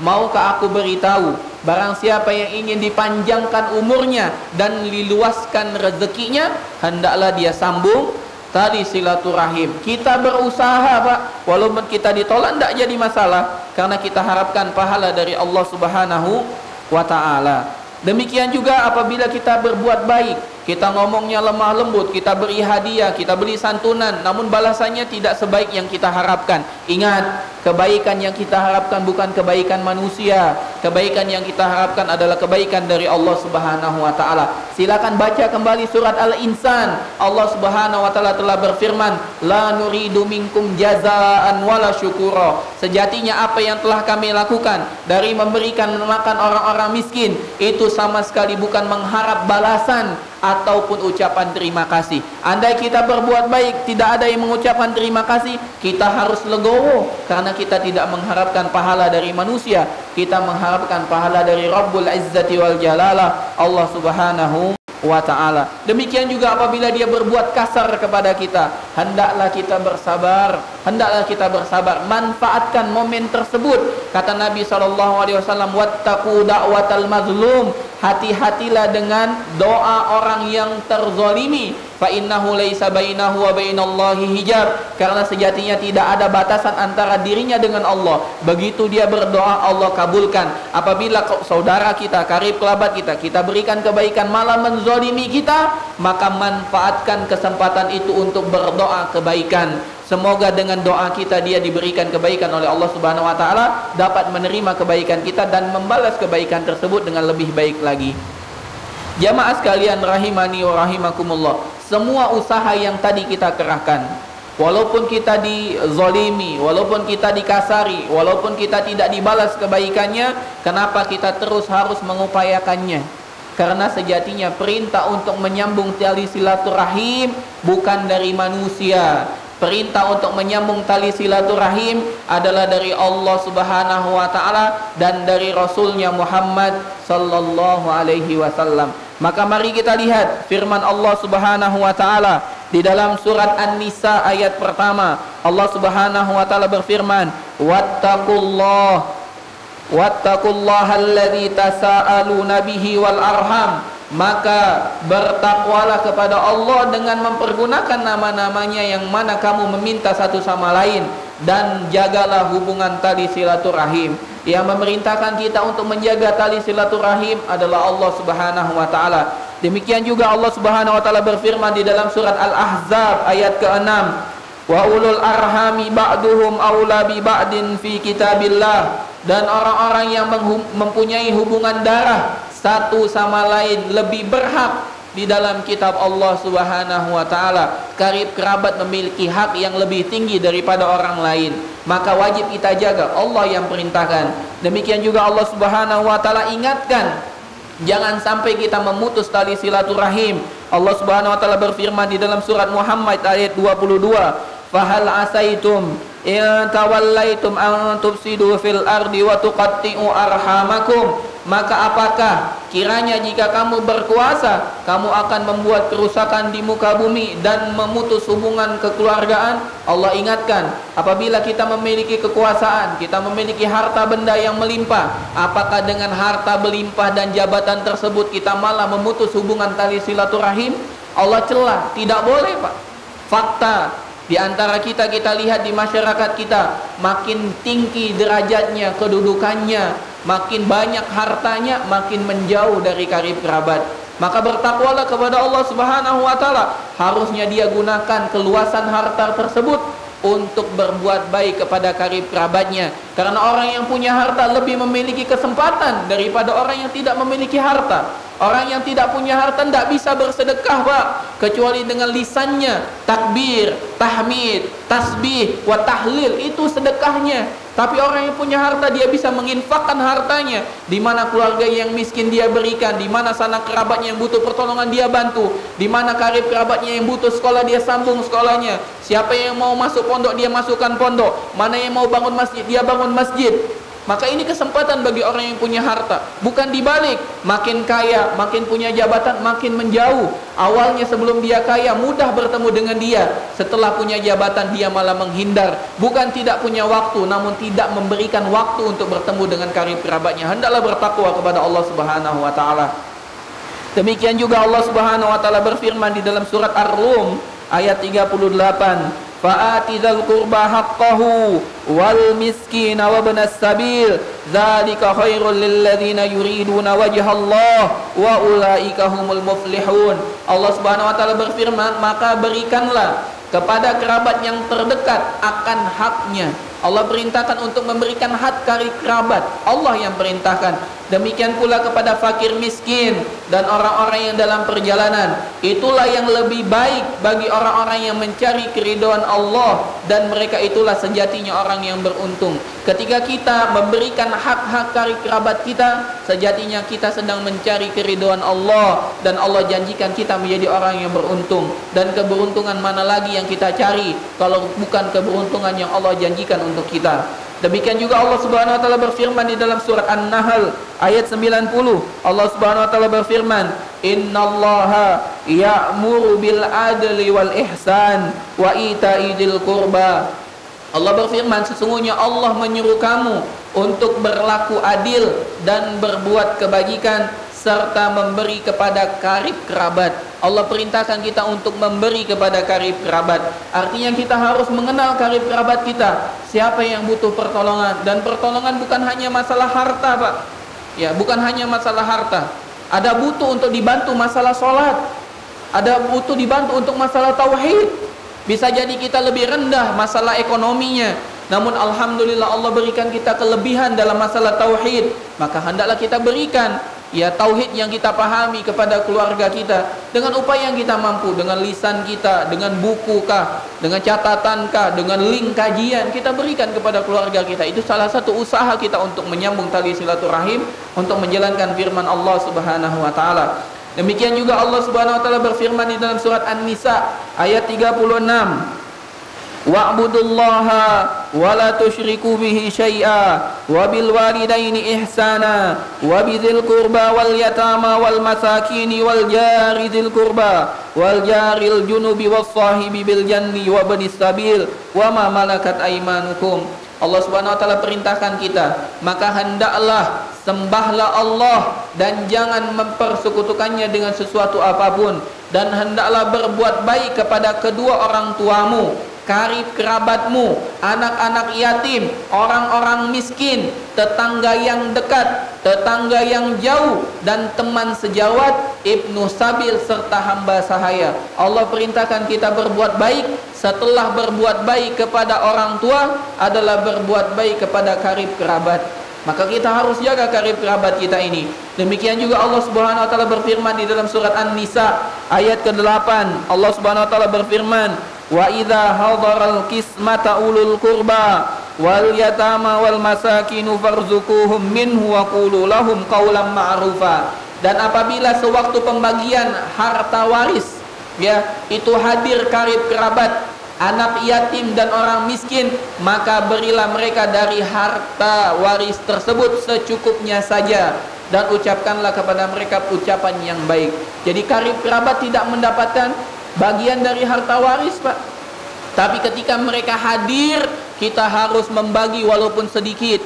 maukah aku beritahu, barang siapa yang ingin dipanjangkan umurnya dan diluaskan rezekinya, hendaklah dia sambung tali silaturahim. Kita berusaha, Pak, walaupun kita ditolak tidak jadi masalah, karena kita harapkan pahala dari Allah Subhanahu wa ta'ala. Demikian juga apabila kita berbuat baik, kita ngomongnya lemah lembut, kita beri hadiah, kita beri santunan, namun balasannya tidak sebaik yang kita harapkan. Ingat, kebaikan yang kita harapkan bukan kebaikan manusia. Kebaikan yang kita harapkan adalah kebaikan dari Allah Subhanahu wa ta'ala. Silakan baca kembali surat Al-Insan. Allah Subhanahu wa ta'ala telah berfirman, la nuridu minkum jazaan wala syukura. Sejatinya apa yang telah kami lakukan dari memberikan makan orang-orang miskin, itu sama sekali bukan mengharap balasan ataupun ucapan terima kasih. Andai kita berbuat baik tidak ada yang mengucapkan terima kasih, kita harus legowo, karena kita tidak mengharapkan pahala dari manusia, kita mengharapkan pahala dari Rabbul Izzati wal Jalalah, Allah Subhanahu wa ta'ala. Demikian juga apabila dia berbuat kasar kepada kita, hendaklah kita bersabar, manfaatkan momen tersebut. Kata Nabi SAW, wattaqu da'watal mazlum, hati-hatilah dengan doa orang yang terzalimi, fa innahu laisa bainahu wa bainallahi hijab, karena sejatinya tidak ada batasan antara dirinya dengan Allah. Begitu dia berdoa, Allah kabulkan. Apabila saudara kita, karib kerabat kita berikan kebaikan malah menzalimi kita, maka manfaatkan kesempatan itu untuk berdoa kebaikan. Semoga dengan doa kita dia diberikan kebaikan oleh Allah Subhanahu wa ta'ala, dapat menerima kebaikan kita dan membalas kebaikan tersebut dengan lebih baik lagi. Jamaah sekalian rahimani wa rahimakumullah, semua usaha yang tadi kita kerahkan, walaupun kita dizolimi, walaupun kita dikasari, walaupun kita tidak dibalas kebaikannya, kenapa kita terus harus mengupayakannya? Karena sejatinya perintah untuk menyambung tali silaturahim bukan dari manusia. Perintah untuk menyambung tali silaturahim adalah dari Allah Subhanahu wa ta'ala dan dari Rasulnya Muhammad sallallahu alaihi wasallam. Maka mari kita lihat firman Allah Subhanahu wa ta'ala di dalam surat An-Nisa ayat pertama. Allah Subhanahu wa ta'ala berfirman, wattaqullaha alladzi tasaaluna bihi wal arham. Maka bertakwalah kepada Allah dengan mempergunakan nama-namanya yang mana kamu meminta satu sama lain, dan jagalah hubungan tali silaturahim. Yang memerintahkan kita untuk menjaga tali silaturahim adalah Allah Subhanahu wa taala. Demikian juga Allah Subhanahu wa taala berfirman di dalam surat Al-Ahzab ayat ke-6, wa ulul arhami ba'duhum aula bi ba'din fi kitabillah, dan orang-orang yang mempunyai hubungan darah satu sama lain lebih berhak di dalam kitab Allah Subhanahu wa taala. Karib kerabat memiliki hak yang lebih tinggi daripada orang lain, maka wajib kita jaga. Allah yang perintahkan. Demikian juga Allah Subhanahu wa taala ingatkan, jangan sampai kita memutus tali silaturahim. Allah Subhanahu wa taala berfirman di dalam surat Muhammad ayat 22, fahal asaitum in tawallaitum an tufsidu fil ardi wa tuqatti'u arhamakum, maka apakah kiranya jika kamu berkuasa, kamu akan membuat kerusakan di muka bumi dan memutus hubungan kekeluargaan? Allah ingatkan, apabila kita memiliki kekuasaan, kita memiliki harta benda yang melimpah, apakah dengan harta berlimpah dan jabatan tersebut kita malah memutus hubungan tali silaturahim? Allah celah, tidak boleh Pak. Fakta di antara kita lihat di masyarakat kita, makin tinggi derajatnya, kedudukannya, makin banyak hartanya, makin menjauh dari karib kerabat. Maka bertakwalah kepada Allah Subhanahu wa taala. Harusnya dia gunakan keluasan harta tersebut untuk berbuat baik kepada karib kerabatnya. Karena orang yang punya harta lebih memiliki kesempatan daripada orang yang tidak memiliki harta. Orang yang tidak punya harta tidak bisa bersedekah Pak, kecuali dengan lisannya, takbir, tahmid, tasbih, wa tahlil, itu sedekahnya. Tapi orang yang punya harta, dia bisa menginfakkan hartanya. Di mana keluarga yang miskin dia berikan, di mana sanak kerabatnya yang butuh pertolongan dia bantu, di mana karib kerabatnya yang butuh sekolah dia sambung sekolahnya. Siapa yang mau masuk pondok dia masukkan pondok, mana yang mau bangun masjid dia bangun masjid. Maka ini kesempatan bagi orang yang punya harta. Bukan dibalik, makin kaya, makin punya jabatan, makin menjauh. Awalnya sebelum dia kaya, mudah bertemu dengan dia. Setelah punya jabatan, dia malah menghindar. Bukan tidak punya waktu, namun tidak memberikan waktu untuk bertemu dengan karib kerabatnya. Hendaklah bertakwa kepada Allah Subhanahu wa taala. Demikian juga Allah Subhanahu wa taala berfirman di dalam surat Ar-Rum ayat 38, fa'ati dzal qurba haqqahu wal miskina wa ibnas sabil dzalika khairul lil ladzina yuriduna wajhallah wa ulaika humul muflihun. Allah Subhanahu wa taala berfirman, maka berikanlah kepada kerabat yang terdekat akan haknya. Allah perintahkan untuk memberikan hak karib kerabat. Allah yang perintahkan. Demikian pula kepada fakir miskin dan orang-orang yang dalam perjalanan. Itulah yang lebih baik bagi orang-orang yang mencari keridhaan Allah, dan mereka itulah sejatinya orang yang beruntung. Ketika kita memberikan hak-hak karib kerabat kita, sejatinya kita sedang mencari keridhaan Allah, dan Allah janjikan kita menjadi orang yang beruntung. Dan keberuntungan mana lagi yang kita cari kalau bukan keberuntungan yang Allah janjikan untuk kita. Demikian juga Allah Subhanahu wa taala berfirman di dalam surat An-Nahl ayat 90. Allah Subhanahu wa taala berfirman, innallaha ya'muru bil adli wal ihsan wa ita'i dzil qurba. Allah berfirman, sesungguhnya Allah menyuruh kamu untuk berlaku adil dan berbuat kebajikan serta memberi kepada karib kerabat. Allah perintahkan kita untuk memberi kepada karib kerabat. Artinya kita harus mengenal karib kerabat kita. Siapa yang butuh pertolongan, dan pertolongan bukan hanya masalah harta, Pak. Ya, bukan hanya masalah harta. Ada butuh untuk dibantu masalah sholat. Ada butuh dibantu untuk masalah tauhid. Bisa jadi kita lebih rendah masalah ekonominya, namun alhamdulillah Allah berikan kita kelebihan dalam masalah tauhid. Maka hendaklah kita berikan ya tauhid yang kita pahami kepada keluarga kita dengan upaya yang kita mampu, dengan lisan kita, dengan buku kah, dengan catatan kah, dengan link kajian kita berikan kepada keluarga kita. Itu salah satu usaha kita untuk menyambung tali silaturahim, untuk menjalankan firman Allah Subhanahu wa taala. Demikian juga Allah Subhanahu wa taala berfirman di dalam surat An-Nisa ayat 36, wa'budullaha wa la tusyriku bihi syai'a wa bil walidaini ihsana wa bidzil qurba wal yatama wal masakini wal jari dzil qurba wal jaril junubi was sahibi bil janni wa banis sabil wa ma malakat aymanukum. Allah Subhanahu wa taala perintahkan kita, maka hendaklah sembahlah Allah dan jangan mempersekutukannya dengan sesuatu apapun, dan hendaklah berbuat baik kepada kedua orang tuamu, karib kerabatmu, anak-anak yatim, orang-orang miskin, tetangga yang dekat, tetangga yang jauh, dan teman sejawat, ibnu sabil, serta hamba sahaya. Allah perintahkan kita berbuat baik. Setelah berbuat baik kepada orang tua adalah berbuat baik kepada karib kerabat. Maka kita harus jaga karib kerabat kita ini. Demikian juga Allah Subhanahu wa taala berfirman di dalam surat An-Nisa ayat ke-8. Allah Subhanahu wa taala berfirman, "Wa idza hadaral qismata ulul qurba wal yatama wal masakinu farzuquhum minhu wa qulu lahum qawlan ma'rufa." Dan apabila sewaktu pembagian harta waris, ya, itu hadir karib kerabat, anak yatim dan orang miskin, maka berilah mereka dari harta waris tersebut secukupnya saja, dan ucapkanlah kepada mereka ucapan yang baik. Jadi karib kerabat tidak mendapatkan bagian dari harta waris, Pak. Tapi ketika mereka hadir, kita harus membagi walaupun sedikit.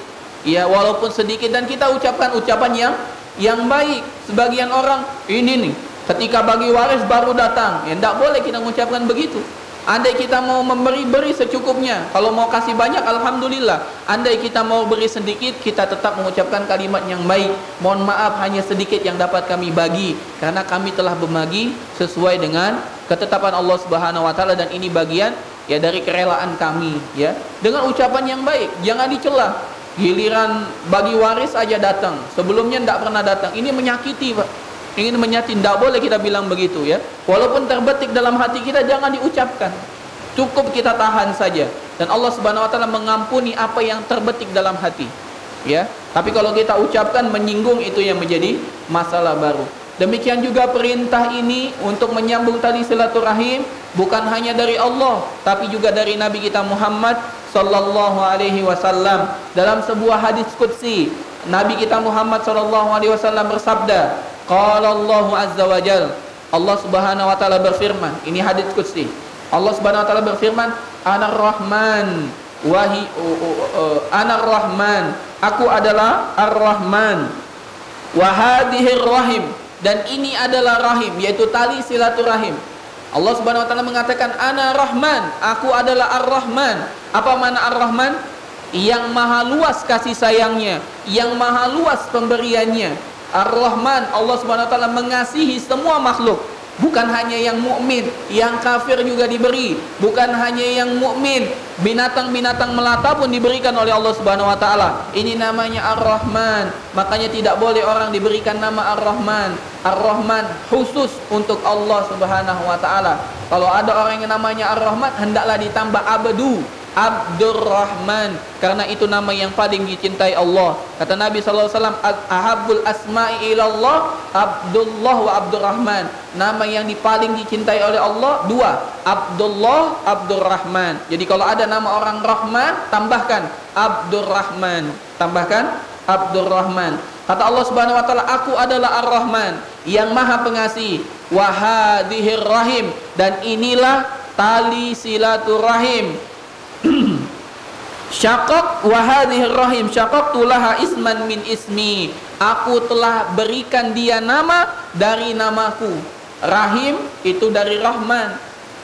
Ya, walaupun sedikit, dan kita ucapkan ucapan yang baik. Sebagian orang ini nih, ketika bagi waris baru datang. Ya, tidak boleh kita mengucapkan begitu. Andai kita mau memberi, beri secukupnya. Kalau mau kasih banyak, alhamdulillah. Andai kita mau beri sedikit, kita tetap mengucapkan kalimat yang baik. Mohon maaf, hanya sedikit yang dapat kami bagi, karena kami telah berbagi sesuai dengan ketetapan Allah Subhanahu wa taala, dan ini bagian ya dari kerelaan kami, ya. Dengan ucapan yang baik, jangan dicela. Giliran bagi waris aja datang, sebelumnya tidak pernah datang. Ini menyakiti, Pak. Ingin menyakiti, tidak boleh kita bilang begitu, ya. Walaupun terbetik dalam hati kita, jangan diucapkan. Cukup kita tahan saja, dan Allah Subhanahu wa taala mengampuni apa yang terbetik dalam hati, ya. Tapi kalau kita ucapkan menyinggung, itu yang menjadi masalah baru. Demikian juga perintah ini untuk menyambung tali silaturahim bukan hanya dari Allah, tapi juga dari Nabi kita Muhammad sallallahu alaihi wasallam. Dalam sebuah hadis qudsi, Nabi kita Muhammad sallallahu alaihi wasallam bersabda, qala Allah azza wa jalla, Allah Subhanahu wa taala berfirman, ini hadis qudsi. Allah Subhanahu wa taala berfirman, Anar Rahman Anar Rahman, aku adalah Ar-Rahman, wa hadhir rahim, dan ini adalah rahim, yaitu tali silaturahim. Allah Subhanahu wa taala mengatakan Ana Rahman, aku adalah Ar-Rahman. Apa makna Ar-Rahman? Yang maha luas kasih sayangnya, yang maha luas pemberiannya. Ar-Rahman, Allah Subhanahu wa taala mengasihi semua makhluk. Bukan hanya yang mukmin, yang kafir juga diberi. Bukan hanya yang mukmin, binatang-binatang melata pun diberikan oleh Allah Subhanahu wa taala. Ini namanya Ar-Rahman. Makanya tidak boleh orang diberikan nama Ar-Rahman. Ar-Rahman khusus untuk Allah Subhanahu wa taala. Kalau ada orang yang namanya Ar-Rahman, hendaklah ditambah Abdurrahman, karena itu nama yang paling dicintai Allah. Kata Nabi SAW, ahabbul asma'i ilallah Abdullah wa Abdurrahman. Nama yang paling dicintai oleh Allah dua, Abdullah, Abdurrahman. Jadi kalau ada nama orang Rahman, tambahkan Abdurrahman, tambahkan Abdurrahman. Kata Allah Subhanahu wa taala, aku adalah Ar-Rahman, yang maha pengasih, wa hadhir rahim, dan inilah tali silaturahim. Syaqaq wa hadhir rahim syaqaqtu laha isman min ismi, aku telah berikan dia nama dari namaku. Rahim itu dari Rahman,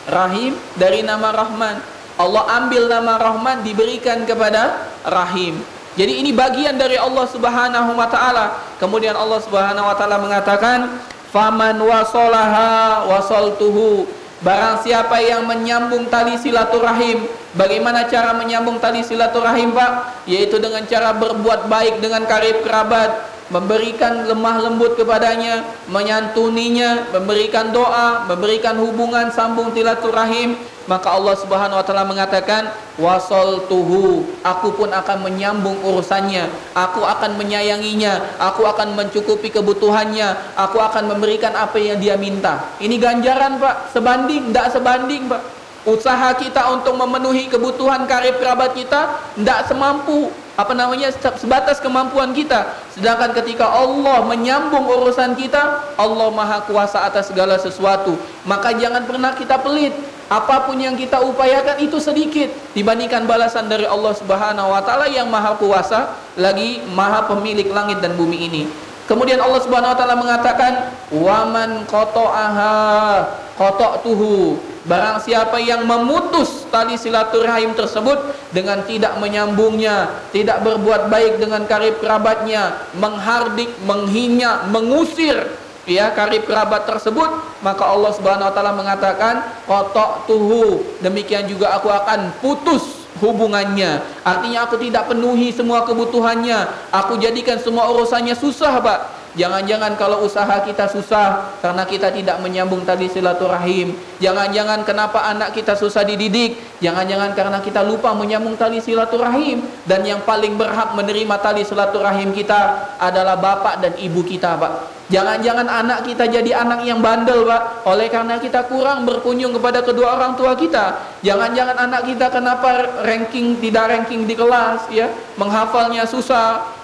Rahim dari nama Rahman. Allah ambil nama Rahman, diberikan kepada Rahim. Jadi ini bagian dari Allah Subhanahu wa taala. Kemudian Allah Subhanahu wa taala mengatakan, faman wasolaha wasaltuhu, barang siapa yang menyambung tali silaturahim. Bagaimana cara menyambung tali silaturahim, Pak? Yaitu dengan cara berbuat baik dengan karib kerabat, memberikan lemah lembut kepadanya, menyantuninya, memberikan doa, memberikan hubungan sambung silaturahim. Maka Allah Subhanahu wa taala mengatakan, wasaltuhu, aku pun akan menyambung urusannya, aku akan menyayanginya, aku akan mencukupi kebutuhannya, aku akan memberikan apa yang dia minta. Ini ganjaran, Pak. Sebanding? Tidak sebanding, Pak. Usaha kita untuk memenuhi kebutuhan karib kerabat kita tidak semampu, sebatas kemampuan kita. Sedangkan ketika Allah menyambung urusan kita, Allah maha kuasa atas segala sesuatu. Maka jangan pernah kita pelit. Apapun yang kita upayakan itu sedikit dibandingkan balasan dari Allah Subhanahu wa taala yang maha kuasa, lagi maha pemilik langit dan bumi ini. Kemudian Allah Subhanahu wa taala mengatakan, waman qata'aha qata'tuhu, barang siapa yang memutus tali silaturahim tersebut dengan tidak menyambungnya, tidak berbuat baik dengan karib kerabatnya, menghardik, menghina, mengusir ya karib kerabat tersebut, maka Allah Subhanahu wa taala mengatakan qata'tuhu, demikian juga aku akan putus hubungannya. Artinya aku tidak penuhi semua kebutuhannya, aku jadikan semua urusannya susah, Pak. Jangan-jangan kalau usaha kita susah karena kita tidak menyambung tali silaturahim. Jangan-jangan kenapa anak kita susah dididik, jangan-jangan karena kita lupa menyambung tali silaturahim. Dan yang paling berhak menerima tali silaturahim kita adalah bapak dan ibu kita, Pak. Jangan-jangan anak kita jadi anak yang bandel, Pak, oleh karena kita kurang berkunjung kepada kedua orang tua kita. Jangan-jangan anak kita kenapa tidak ranking di kelas ya, menghafalnya susah.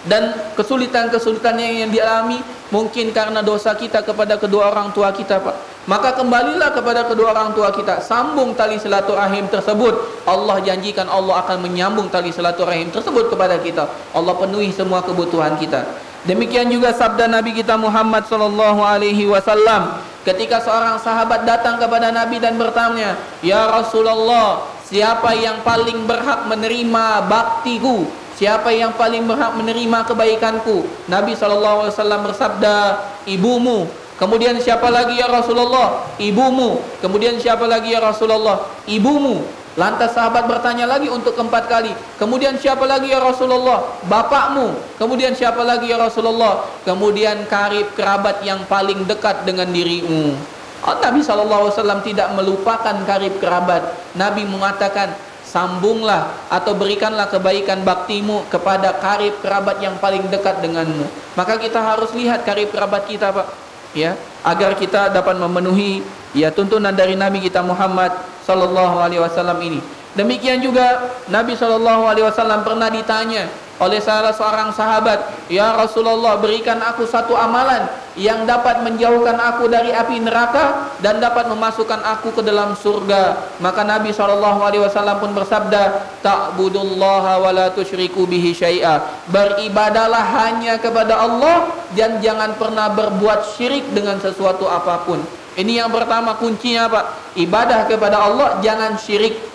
Dan kesulitan-kesulitannya yang dialami mungkin karena dosa kita kepada kedua orang tua kita, Pak. Maka kembalilah kepada kedua orang tua kita, sambung tali silaturahim tersebut. Allah janjikan Allah akan menyambung tali silaturahim tersebut kepada kita. Allah penuhi semua kebutuhan kita. Demikian juga sabda Nabi kita Muhammad sallallahu alaihi wasallam ketika seorang sahabat datang kepada Nabi dan bertanya, "Ya Rasulullah, siapa yang paling berhak menerima baktiku? Siapa yang paling berhak menerima kebaikanku?" Nabi SAW bersabda, "Ibumu." Kemudian siapa lagi ya Rasulullah? "Ibumu." Kemudian siapa lagi ya Rasulullah? "Ibumu." Lantas sahabat bertanya lagi untuk keempat kali. Kemudian siapa lagi ya Rasulullah? "Bapakmu." Kemudian siapa lagi ya Rasulullah? Kemudian karib kerabat yang paling dekat dengan dirimu. Nabi SAW tidak melupakan karib kerabat. Nabi mengatakan, sambunglah atau berikanlah kebaikan baktimu kepada karib kerabat yang paling dekat denganmu. Maka kita harus lihat karib kerabat kita, Pak, ya, agar kita dapat memenuhi ya tuntunan dari Nabi kita Muhammad sallallahu alaihi wasallam ini. Demikian juga Nabi sallallahu alaihi wasallam pernah ditanya oleh salah seorang sahabat, "Ya Rasulullah, berikan aku satu amalan yang dapat menjauhkan aku dari api neraka dan dapat memasukkan aku ke dalam surga." Maka Nabi SAW pun bersabda, "Ta'budullaha wa la tusyriku bihi syai'a." Beribadalah hanya kepada Allah dan jangan pernah berbuat syirik dengan sesuatu apapun. Ini yang pertama kuncinya, Pak. Ibadah kepada Allah, jangan syirik.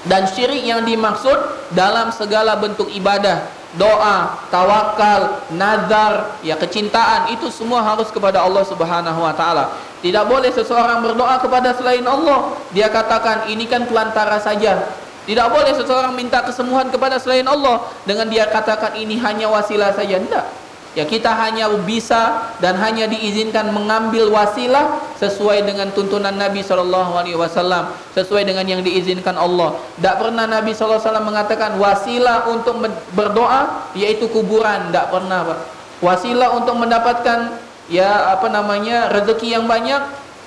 Dan syirik yang dimaksud dalam segala bentuk ibadah, doa, tawakal, nazar, ya kecintaan, itu semua harus kepada Allah Subhanahu wa taala. Tidak boleh seseorang berdoa kepada selain Allah. Dia katakan ini kan pelantara saja. Tidak boleh seseorang minta kesembuhan kepada selain Allah dengan dia katakan ini hanya wasilah saja. Tidak. Ya, kita hanya bisa dan hanya diizinkan mengambil wasilah sesuai dengan tuntunan Nabi SAW, sesuai dengan yang diizinkan Allah. Tidak pernah Nabi SAW mengatakan wasilah untuk berdoa yaitu kuburan. Tidak pernah, Pak. Wasilah untuk mendapatkan rezeki yang banyak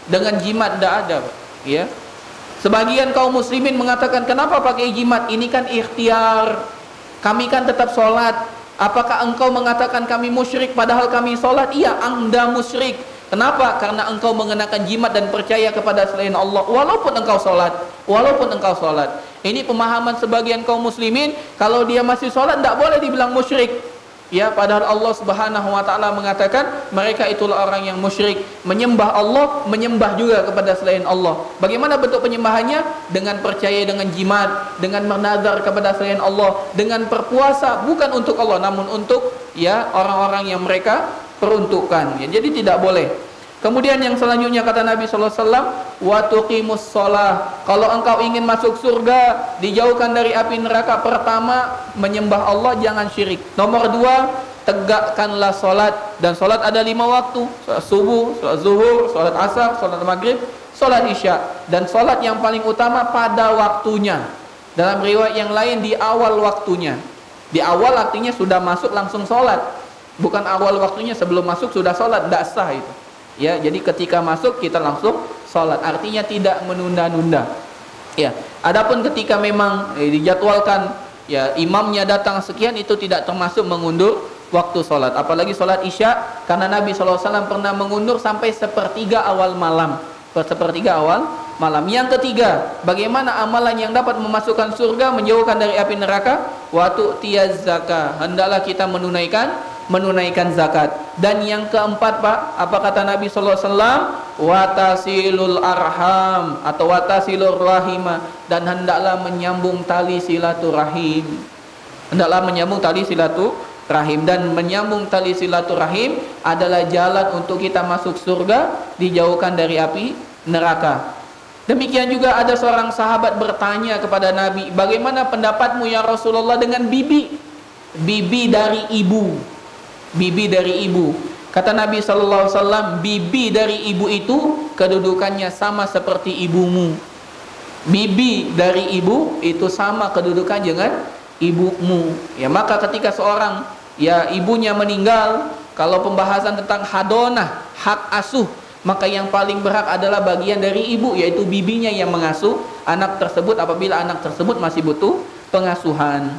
dengan jimat, tidak ada, Pak. Ya. Sebagian kaum muslimin mengatakan, kenapa pakai jimat? Ini kan ikhtiar. Kami kan tetap sholat. Apakah engkau mengatakan kami musyrik padahal kami sholat? Iya, Anda musyrik. Kenapa? Karena engkau mengenakan jimat dan percaya kepada selain Allah walaupun engkau sholat. Ini pemahaman sebagian kaum muslimin. Kalau dia masih sholat tidak boleh dibilang musyrik. Ya, padahal Allah Subhanahu wa taala mengatakan mereka itulah orang yang musyrik, menyembah Allah, menyembah juga kepada selain Allah. Bagaimana bentuk penyembahannya? Dengan percaya dengan jimat, dengan menazar kepada selain Allah, dengan berpuasa bukan untuk Allah namun untuk ya orang-orang yang mereka peruntukkan. Ya, jadi tidak boleh. Kemudian yang selanjutnya kata Nabi sallallahu alaihi wasallam, wa tuqimus shalah. Kalau engkau ingin masuk surga, dijauhkan dari api neraka, pertama menyembah Allah, jangan syirik. Nomor 2, tegakkanlah salat. Dan salat ada 5 waktu: salat subuh, salat zuhur, salat asar, salat maghrib, salat isya. Dan salat yang paling utama pada waktunya. Dalam riwayat yang lain di awal waktunya. Di awal artinya sudah masuk langsung salat. Bukan awal waktunya sebelum masuk sudah salat, tidak sah itu. Ya, jadi ketika masuk kita langsung sholat, artinya tidak menunda-nunda. Ya, adapun ketika memang dijadwalkan ya imamnya datang sekian, itu tidak termasuk mengundur waktu sholat. Apalagi sholat isya, karena Nabi SAW pernah mengundur sampai sepertiga awal malam. Yang ketiga, bagaimana amalan yang dapat memasukkan surga, menjauhkan dari api neraka? Wa tu'tiyaz zakah. Hendaklah kita menunaikan zakat. Dan yang keempat, Pak, apa kata Nabi sallallahu alaihi wasallam? watasilul arham atau watasilur rahima, dan hendaklah menyambung tali silaturahim. Hendaklah menyambung tali silaturahim, dan menyambung tali silaturahim adalah jalan untuk kita masuk surga, dijauhkan dari api neraka. Demikian juga ada seorang sahabat bertanya kepada Nabi, bagaimana pendapatmu ya Rasulullah dengan bibi? Bibi dari ibu. Bibi dari ibu. Kata Nabi SAW, bibi dari ibu itu kedudukannya sama seperti ibumu. Bibi dari ibu itu sama kedudukan dengan ibumu. Ya, maka ketika seorang ya ibunya meninggal, kalau pembahasan tentang hadonah, hak asuh, maka yang paling berhak adalah bagian dari ibu, yaitu bibinya yang mengasuh anak tersebut apabila anak tersebut masih butuh pengasuhan.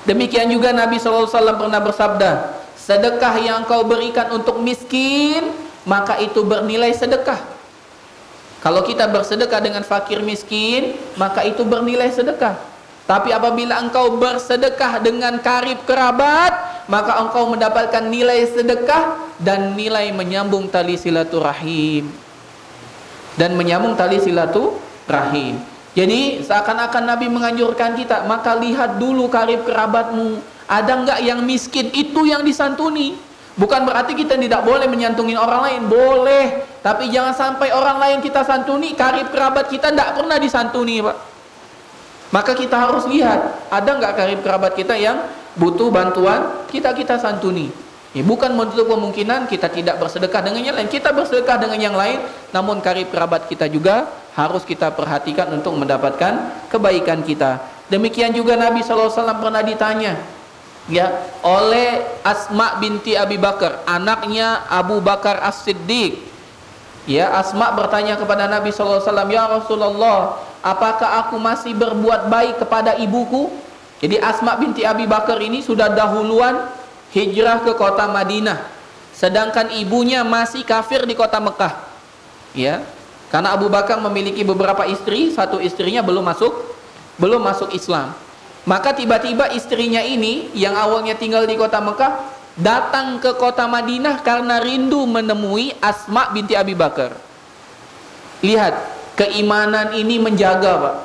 Demikian juga Nabi SAW pernah bersabda, sedekah yang kau berikan untuk miskin, maka itu bernilai sedekah. Kalau kita bersedekah dengan fakir miskin, maka itu bernilai sedekah. Tapi apabila engkau bersedekah dengan karib kerabat, maka engkau mendapatkan nilai sedekah dan nilai menyambung tali silaturahim. Dan menyambung tali silaturahim. Jadi seakan-akan Nabi menganjurkan kita, maka lihat dulu karib kerabatmu. Ada enggak yang miskin? Itu yang disantuni. Bukan berarti kita tidak boleh menyantuni orang lain. Boleh. Tapi jangan sampai orang lain kita santuni, karib kerabat kita tidak pernah disantuni, Pak. Maka kita harus lihat, ada nggak karib kerabat kita yang butuh bantuan, kita santuni. Ya, bukan menutup kemungkinan kita tidak bersedekah dengan yang lain. Kita bersedekah dengan yang lain, namun karib kerabat kita juga harus kita perhatikan untuk mendapatkan kebaikan kita. Demikian juga Nabi SAW pernah ditanya, ya, oleh Asma binti Abi Bakar, anaknya Abu Bakar As-Siddiq. Ya, Asma bertanya kepada Nabi SAW, ya Rasulullah, apakah aku masih berbuat baik kepada ibuku? Jadi Asma binti Abi Bakar ini sudah dahuluan hijrah ke kota Madinah, sedangkan ibunya masih kafir di kota Mekah. Ya, karena Abu Bakar memiliki beberapa istri, satu istrinya belum masuk Islam. Maka tiba-tiba istrinya ini yang awalnya tinggal di kota Mekah datang ke kota Madinah karena rindu menemui Asma binti Abi Bakar. Lihat, keimanan ini menjaga, Pak.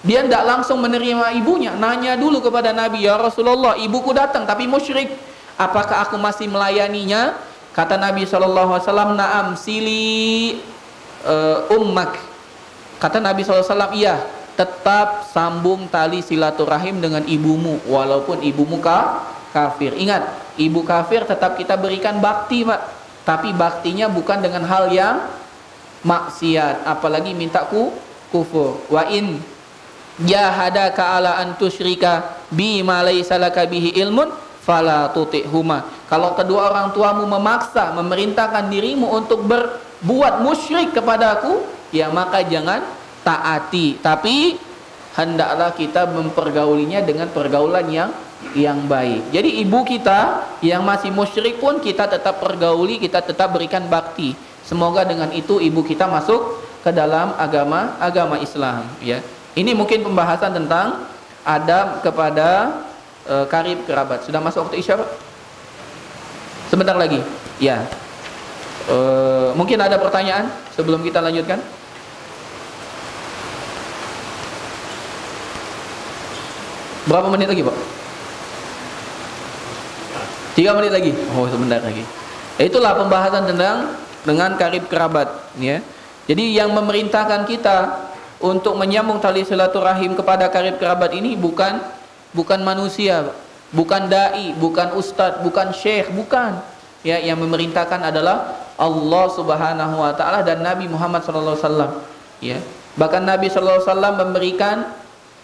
Dia tidak langsung menerima ibunya, nanya dulu kepada Nabi, ya Rasulullah, ibuku datang tapi musyrik, apakah aku masih melayaninya? Kata Nabi SAW, na'am sili ummak. Kata Nabi SAW, iya, tetap sambung tali silaturahim dengan ibumu walaupun ibumu kafir. Ingat, ibu kafir tetap kita berikan bakti, Pak. Tapi baktinya bukan dengan hal yang maksiat, apalagi minta kufur. Wa in jahadaka ala an tusyrika bi ma laysa laka bihi ilmun fala tuti'huma. Kalau kedua orang tuamu memaksa, memerintahkan dirimu untuk berbuat musyrik kepadaku, ya maka jangan taati. Tapi hendaklah kita mempergaulinya dengan pergaulan yang baik. Jadi ibu kita yang masih musyrik pun kita tetap pergauli, kita tetap berikan bakti. Semoga dengan itu ibu kita masuk ke dalam agama Islam, ya. Ini mungkin pembahasan tentang adab kepada karib kerabat. Sudah masuk waktu Isya, Pak? Sebentar lagi. Ya. Mungkin ada pertanyaan sebelum kita lanjutkan? Berapa menit lagi, Pak? 3 menit lagi. Oh, sebentar lagi. Itulah pembahasan dengan karib kerabat, ya. Jadi yang memerintahkan kita untuk menyambung tali silaturahim kepada karib kerabat ini bukan manusia, bukan dai, bukan ustadz, bukan syekh, bukan. Ya, yang memerintahkan adalah Allah Subhanahu wa taala dan Nabi Muhammad SAW. Ya. Bahkan Nabi SAW memberikan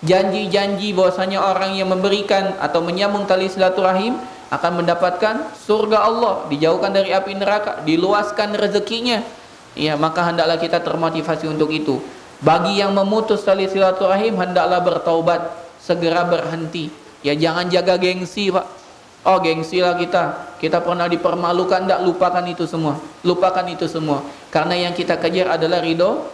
janji-janji bahwasanya orang yang memberikan atau menyambung tali silaturahim akan mendapatkan surga Allah, dijauhkan dari api neraka, diluaskan rezekinya. Ya, maka hendaklah kita termotivasi untuk itu. Bagi yang memutus tali silaturahim, hendaklah bertaubat, segera berhenti. Ya, jangan jaga gengsi, Pak. Oh, gengsi lah kita pernah dipermalukan, tidak, lupakan itu semua. Lupakan itu semua. Karena yang kita kejar adalah ridho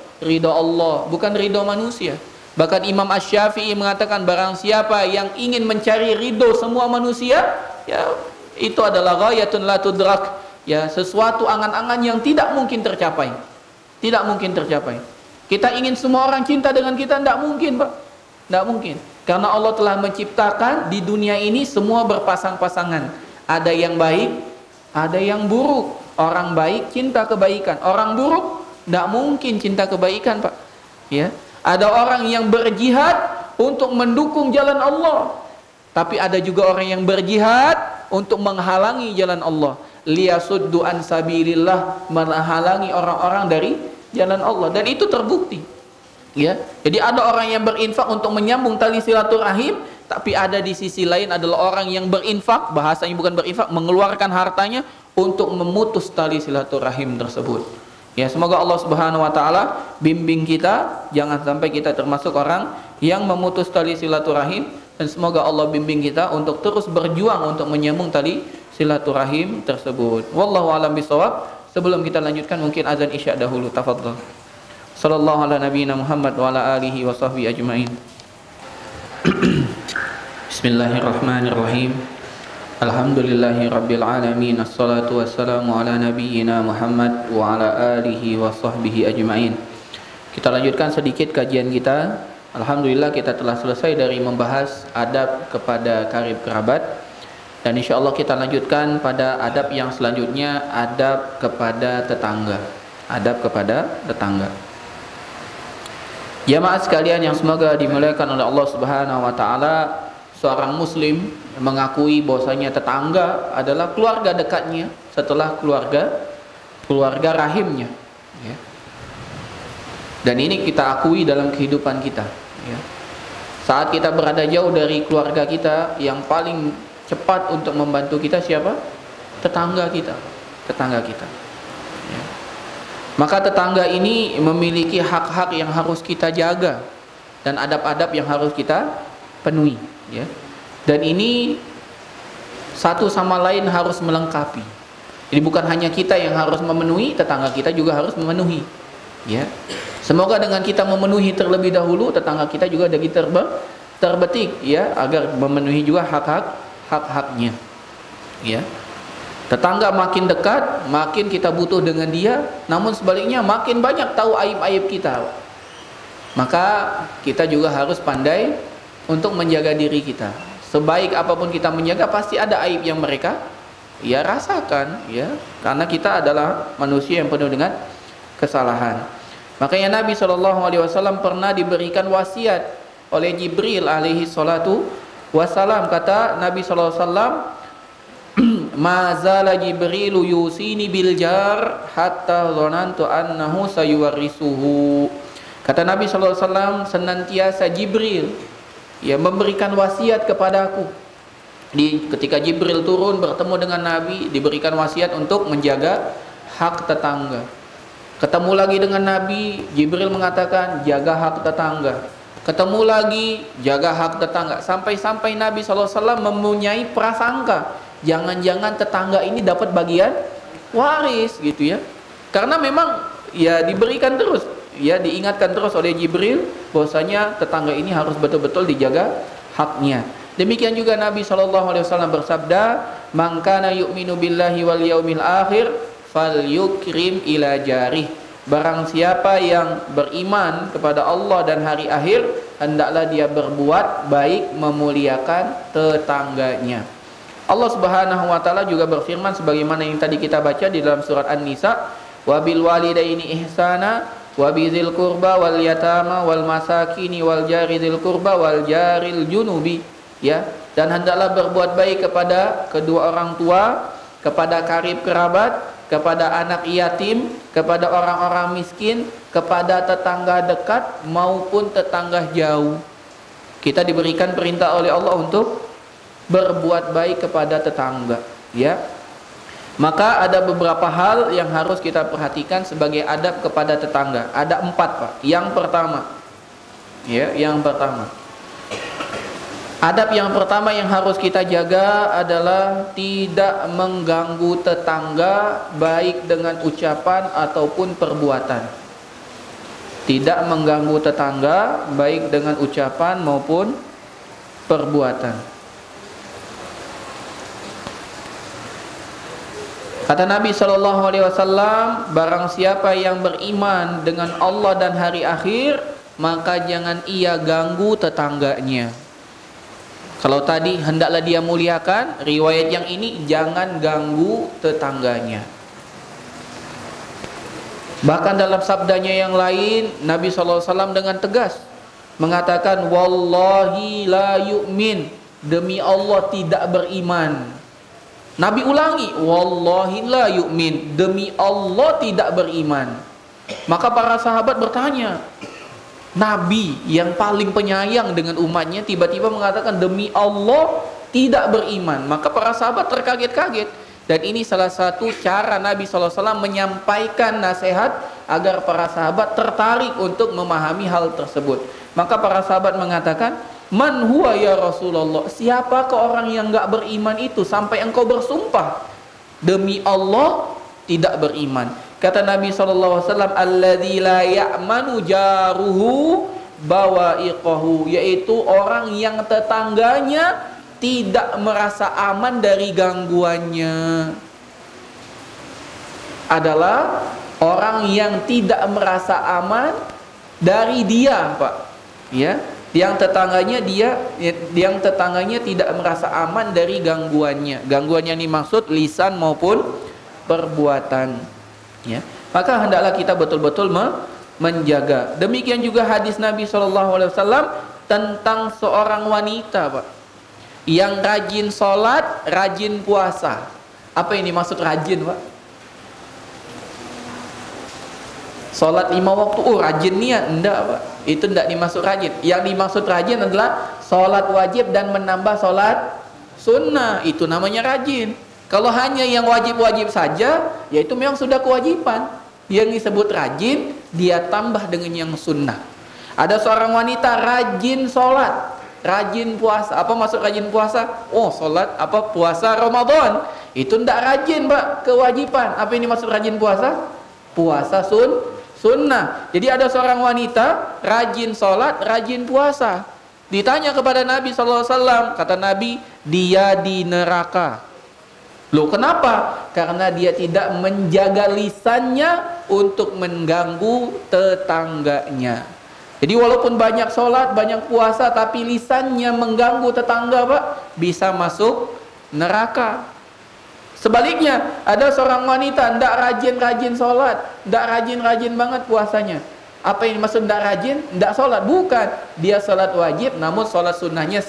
Allah, bukan ridho manusia. Bahkan Imam Asy-Syafi'i mengatakan, barang siapa yang ingin mencari ridho semua manusia, ya itu adalah ghayatun la tudrak, ya sesuatu angan-angan yang tidak mungkin tercapai. Tidak mungkin tercapai. Kita ingin semua orang cinta dengan kita, tidak mungkin, Pak. Tidak mungkin. Karena Allah telah menciptakan di dunia ini semua berpasang-pasangan. Ada yang baik, ada yang buruk. Orang baik cinta kebaikan, orang buruk tidak mungkin cinta kebaikan, Pak. Ya. Ada orang yang berjihad untuk mendukung jalan Allah, tapi ada juga orang yang berjihad untuk menghalangi jalan Allah. Liyasuddu an sabilillah, menghalangi orang-orang dari jalan Allah, dan itu terbukti. Ya. Jadi ada orang yang berinfak untuk menyambung tali silaturahim, tapi ada di sisi lain adalah orang yang berinfak, bahasanya bukan berinfak, mengeluarkan hartanya untuk memutus tali silaturahim tersebut. Ya, semoga Allah Subhanahu wa taala bimbing kita jangan sampai kita termasuk orang yang memutus tali silaturahim, dan semoga Allah bimbing kita untuk terus berjuang untuk menyambung tali silaturahim tersebut. Wallahu a'lam bishawab. Sebelum kita lanjutkan mungkin azan Isya dahulu. Tafadhol. Sallallahu ala nabiyina Muhammad wa ala alihi wa sahbihi ajmain. Bismillahirrahmanirrahim. Alhamdulillahi rabbil alamin. Assalatu wassalamu ala nabiyyina Muhammad wa ala alihi wa sahbihi ajmain. Kita lanjutkan sedikit kajian kita. Alhamdulillah kita telah selesai dari membahas adab kepada karib kerabat, dan insyaallah kita lanjutkan pada adab yang selanjutnya, adab kepada tetangga. Adab kepada tetangga. Jamaah sekalian yang semoga dimuliakan oleh Allah Subhanahu wa taala, seorang muslim mengakui bahwasanya tetangga adalah keluarga dekatnya setelah keluarga rahimnya, ya. Dan ini kita akui dalam kehidupan kita, ya. Saat kita berada jauh dari keluarga kita, yang paling cepat untuk membantu kita siapa? Tetangga kita. Ya. Maka tetangga ini memiliki hak-hak yang harus kita jaga dan adab-adab yang harus kita penuhi, ya. Dan ini satu sama lain harus melengkapi. Jadi bukan hanya kita yang harus memenuhi, tetangga kita juga harus memenuhi, ya. Semoga dengan kita memenuhi terlebih dahulu, tetangga kita juga jadi terbetik, ya, agar memenuhi juga hak-haknya, ya. Tetangga makin dekat, makin kita butuh dengan dia, namun sebaliknya makin banyak tahu aib-aib kita. Maka kita juga harus pandai untuk menjaga diri kita. Sebaik apapun kita menjaga, pasti ada aib yang mereka ya rasakan, ya, karena kita adalah manusia yang penuh dengan kesalahan. Makanya Nabi SAW pernah diberikan wasiat oleh Jibril alaihi salatu wassalam. Kata Nabi SAW, mazala Jibrilu yusini bil jar hatta dhanantu annahu sayuwarrisuhu. Kata Nabi SAW, senantiasa Jibril ya memberikan wasiat kepadaku. Ketika Jibril turun bertemu dengan Nabi, diberikan wasiat untuk menjaga hak tetangga. Ketemu lagi dengan Nabi, Jibril mengatakan jaga hak tetangga. Ketemu lagi, jaga hak tetangga. Sampai-sampai Nabi SAW mempunyai prasangka, jangan-jangan tetangga ini dapat bagian waris, gitu ya. Karena memang ya diberikan terus, ya diingatkan terus oleh Jibril bahwasanya tetangga ini harus betul-betul dijaga haknya. Demikian juga Nabi SAW bersabda, "Man kana yu'minu billahi wal yaumil akhir falyukrim ila jarih." Barang siapa yang beriman kepada Allah dan hari akhir, hendaklah dia berbuat baik, memuliakan tetangganya. Allah Subhanahu wa taala juga berfirman sebagaimana yang tadi kita baca di dalam surat An-Nisa, "Wa bil walidaini ihsana wa bizil qurba wal yatama wal masakini wal jari dzil qurba wal jaril junubi." Ya, dan hendaklah berbuat baik kepada kedua orang tua, kepada karib kerabat, kepada anak yatim, kepada orang-orang miskin, kepada tetangga dekat maupun tetangga jauh. Kita diberikan perintah oleh Allah untuk berbuat baik kepada tetangga, ya. Maka ada beberapa hal yang harus kita perhatikan sebagai adab kepada tetangga. Ada 4, Pak. Yang pertama, ya, adab yang pertama yang harus kita jaga adalah tidak mengganggu tetangga baik dengan ucapan ataupun perbuatan. Tidak mengganggu tetangga baik dengan ucapan maupun perbuatan. Kata Nabi SAW, barang siapa yang beriman dengan Allah dan hari akhir, maka jangan ia ganggu tetangganya. Kalau tadi hendaklah dia muliakan, riwayat yang ini jangan ganggu tetangganya. Bahkan dalam sabdanya yang lain, Nabi SAW dengan tegas mengatakan, wallahi la yu'min, demi Allah tidak beriman. Nabi ulangi, wallahi la yu'min, demi Allah tidak beriman. Maka para sahabat bertanya, Nabi yang paling penyayang dengan umatnya tiba-tiba mengatakan demi Allah tidak beriman. Maka para sahabat terkaget-kaget. Dan ini salah satu cara Nabi SAW menyampaikan nasihat agar para sahabat tertarik untuk memahami hal tersebut. Maka para sahabat mengatakan, man huwa ya Rasulullah, siapakah orang yang enggak beriman itu sampai engkau bersumpah demi Allah tidak beriman? Kata Nabi SAW, alladzi la ya'manu jaruhu bawa'iqahu, yaitu orang yang tetangganya tidak merasa aman dari gangguannya. Adalah orang yang tidak merasa aman dari dia, Pak. Ya, yang tetangganya tidak merasa aman dari gangguannya. Gangguannya ini maksud lisan maupun perbuatan. Ya, maka hendaklah kita betul-betul menjaga. Demikian juga hadis Nabi SAW tentang seorang wanita, Pak, yang rajin sholat, rajin puasa. Apa ini maksud rajin, Pak? Sholat 5 waktu, rajin niat? Enggak, Pak, itu enggak dimaksud rajin. Yang dimaksud rajin adalah sholat wajib dan menambah sholat sunnah, itu namanya rajin. Kalau hanya yang wajib-wajib saja, yaitu memang sudah kewajiban. Yang disebut rajin, dia tambah dengan yang sunnah. Ada seorang wanita rajin sholat, rajin puasa. Apa maksud rajin puasa? Oh, sholat apa puasa Ramadan. Itu tidak rajin, Pak, kewajiban. Apa ini maksud rajin puasa? Puasa sunnah. Jadi ada seorang wanita rajin sholat, rajin puasa. Ditanya kepada Nabi SAW, kata Nabi, dia di neraka. Loh, kenapa? Karena dia tidak menjaga lisannya untuk mengganggu tetangganya. Jadi walaupun banyak sholat, banyak puasa, tapi lisannya mengganggu tetangga, Pak, bisa masuk neraka. Sebaliknya, ada seorang wanita tidak rajin-rajin sholat, tidak rajin-rajin banget puasanya. Apa yang maksud tidak rajin? Tidak sholat? Bukan. Dia sholat wajib, namun sholat sunnahnya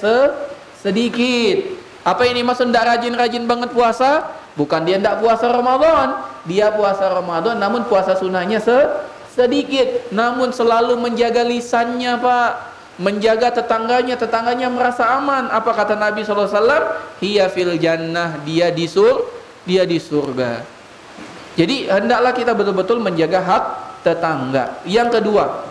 sedikit. Apa ini maksud tidak rajin-rajin banget puasa? Bukan dia tidak puasa Ramadan. Dia puasa Ramadan namun puasa sunnahnya sedikit. Namun selalu menjaga lisannya, Pak. Menjaga tetangganya merasa aman. Apa kata Nabi SAW? Hiya fil jannah, dia di surga. Jadi hendaklah kita betul-betul menjaga hak tetangga. Yang kedua,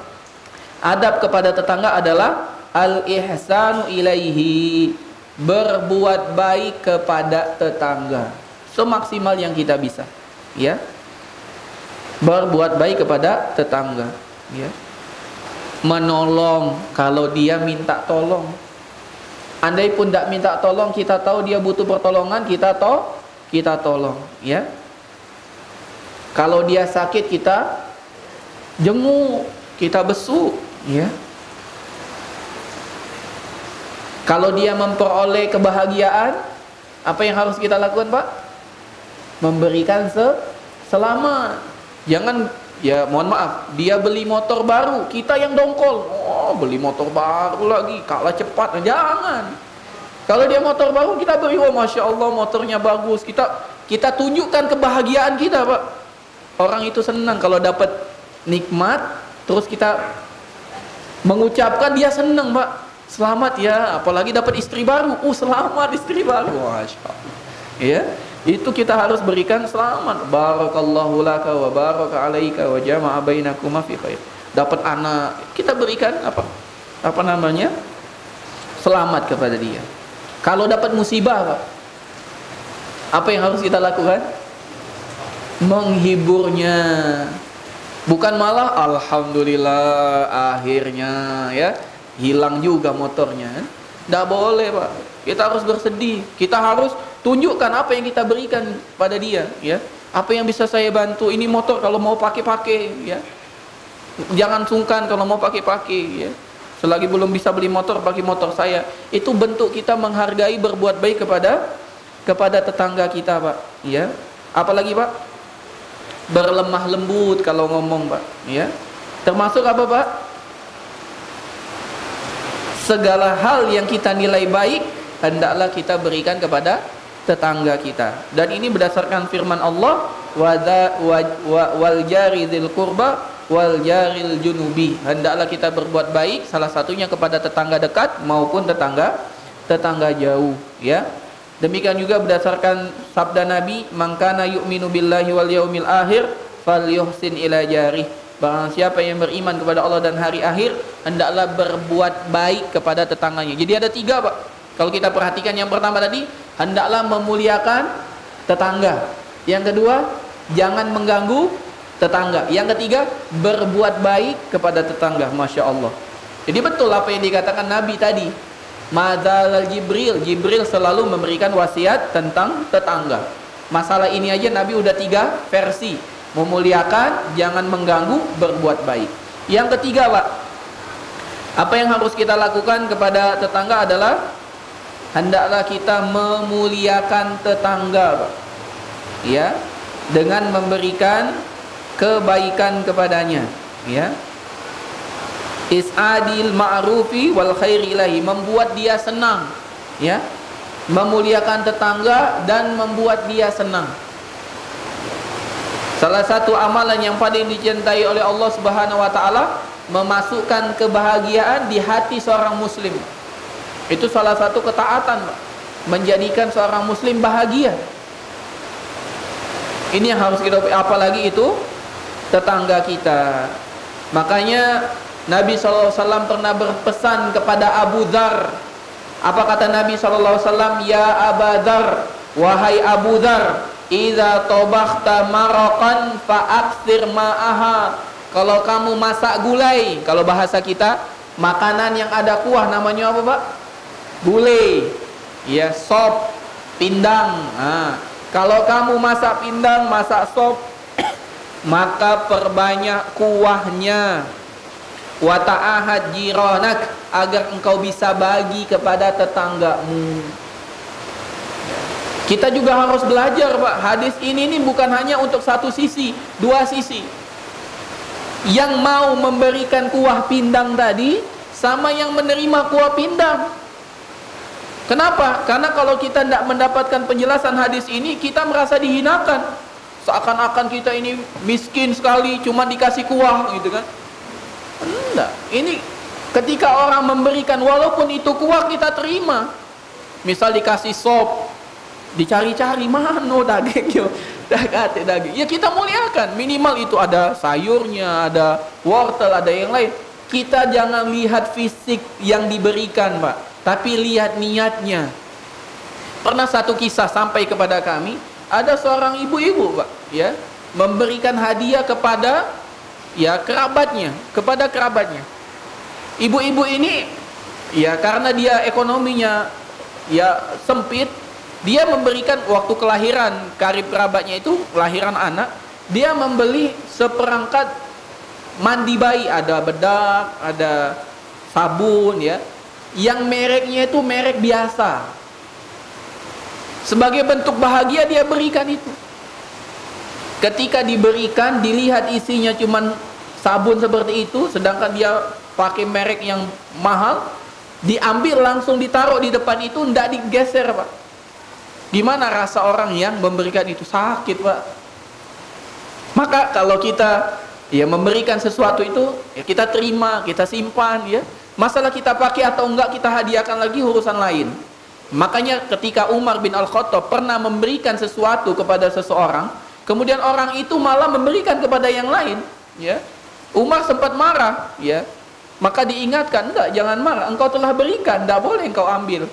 adab kepada tetangga adalah al-ihsanu ilaihi, berbuat baik kepada tetangga semaksimal yang kita bisa, ya. Berbuat baik kepada tetangga, ya. Menolong kalau dia minta tolong. Andai pun tidak minta tolong, kita tahu dia butuh pertolongan, kita tolong, ya. Kalau dia sakit, kita jenguk, kita besuk, ya. Kalau dia memperoleh kebahagiaan, apa yang harus kita lakukan, Pak? Memberikan selamat. Jangan, ya mohon maaf, dia beli motor baru, kita yang dongkol. Oh, beli motor baru lagi, kalah cepat. Jangan. Kalau dia motor baru, kita beri, oh Masya Allah motornya bagus. Kita tunjukkan kebahagiaan kita, Pak. Orang itu senang kalau dapat nikmat, terus kita mengucapkan, dia senang, Pak. Selamat ya, apalagi dapat istri baru. Selamat istri baru. Masya Allah. Ya, itu kita harus berikan selamat. Barakallahu laka wa baraka alaika wa jama'a bainakuma fi khair. Dapat anak, kita berikan apa namanya? Selamat kepada dia. Kalau dapat musibah, Pak, apa yang harus kita lakukan? Menghiburnya. Bukan malah alhamdulillah akhirnya ya hilang juga motornya. Tidak boleh, Pak. Kita harus bersedih. Kita harus tunjukkan apa yang kita berikan pada dia, ya. Apa yang bisa saya bantu? Ini motor kalau mau pakai ya. Jangan sungkan kalau mau pakai ya. Selagi belum bisa beli motor, pakai motor saya. Itu bentuk kita menghargai, berbuat baik kepada tetangga kita, Pak. Ya. Apalagi, Pak? Berlemah lembut kalau ngomong, Pak. Ya. Termasuk apa, Pak? Segala hal yang kita nilai baik hendaklah kita berikan kepada tetangga kita. Dan ini berdasarkan firman Allah, wal jari dzil qurba wal jaril junubi. Hendaklah kita berbuat baik salah satunya kepada tetangga dekat maupun tetangga jauh, ya. Demikian juga berdasarkan sabda Nabi, "Man kana yu'minu billahi wal yaumil akhir falyuhsin ila jarih." Barang siapa yang beriman kepada Allah dan hari akhir, hendaklah berbuat baik kepada tetangganya. Jadi ada 3, Pak. Kalau kita perhatikan, yang pertama tadi, hendaklah memuliakan tetangga. Yang kedua, jangan mengganggu tetangga. Yang ketiga, berbuat baik kepada tetangga. Masya Allah. Jadi betul apa yang dikatakan Nabi tadi. Madzal Jibril selalu memberikan wasiat tentang tetangga. Masalah ini aja Nabi udah 3 versi. Memuliakan, jangan mengganggu, berbuat baik. Yang ketiga, Pak, apa yang harus kita lakukan kepada tetangga adalah hendaklah kita memuliakan tetangga, Pak. Ya, dengan memberikan kebaikan kepadanya, ya. Is'adil ma'rufi wal khairi ilahi, membuat dia senang, ya. Memuliakan tetangga dan membuat dia senang. Salah satu amalan yang paling dicintai oleh Allah Subhanahu wa taala, memasukkan kebahagiaan di hati seorang muslim. Itu salah satu ketaatan, Pak. Menjadikan seorang muslim bahagia. Ini yang harus kita, apalagi itu tetangga kita. Makanya Nabi SAW pernah berpesan kepada Abu Dzar. Apa kata Nabi SAW? Ya Abu Dzar, wahai Abu Dzar, idza tabakhta maraqan fa'aktsir ma'aha. Kalau kamu masak gulai, kalau bahasa kita, makanan yang ada kuah, namanya apa, Pak? Gulai. Ya, sop, pindang. Nah, kalau kamu masak pindang, masak sop, maka perbanyak kuahnya. Wa ta'ahad jiranak, agar engkau bisa bagi kepada tetanggamu. Kita juga harus belajar, Pak. Hadis ini bukan hanya untuk satu sisi, 2 sisi. Yang mau memberikan kuah pindang tadi sama yang menerima kuah pindang. Kenapa? Karena kalau kita tidak mendapatkan penjelasan hadis ini, kita merasa dihinakan. Seakan-akan kita ini miskin sekali, cuma dikasih kuah, gitu kan? Enggak. Ini ketika orang memberikan, walaupun itu kuah kita terima. Misal dikasih sop, dicari-cari mana dagingnya, daging. Ya kita muliakan, minimal itu ada sayurnya, ada wortel, ada yang lain. Kita jangan lihat fisik yang diberikan, Pak, tapi lihat niatnya. Pernah satu kisah sampai kepada kami, ada seorang ibu-ibu, Pak, ya, memberikan hadiah kepada kerabatnya, Ibu-ibu ini ya karena dia ekonominya sempit, dia memberikan waktu kelahiran karib kerabatnya itu, kelahiran anak, dia membeli seperangkat mandi bayi, ada bedak, ada sabun, ya, yang mereknya itu merek biasa. Sebagai bentuk bahagia dia berikan itu. Ketika diberikan, dilihat isinya cuman sabun seperti itu, sedangkan dia pakai merek yang mahal, diambil langsung ditaruh di depan itu, tidak digeser, Pak. Gimana rasa orang yang memberikan itu? Sakit, Pak. Maka kalau kita memberikan sesuatu itu, ya kita terima, kita simpan, ya. Masalah kita pakai atau enggak, kita hadiahkan lagi, urusan lain. Makanya ketika Umar bin Al-Khattab pernah memberikan sesuatu kepada seseorang, kemudian orang itu malah memberikan kepada yang lain, ya. Umar sempat marah, ya. Maka diingatkan, enggak, jangan marah, engkau telah berikan, tidak boleh engkau ambil.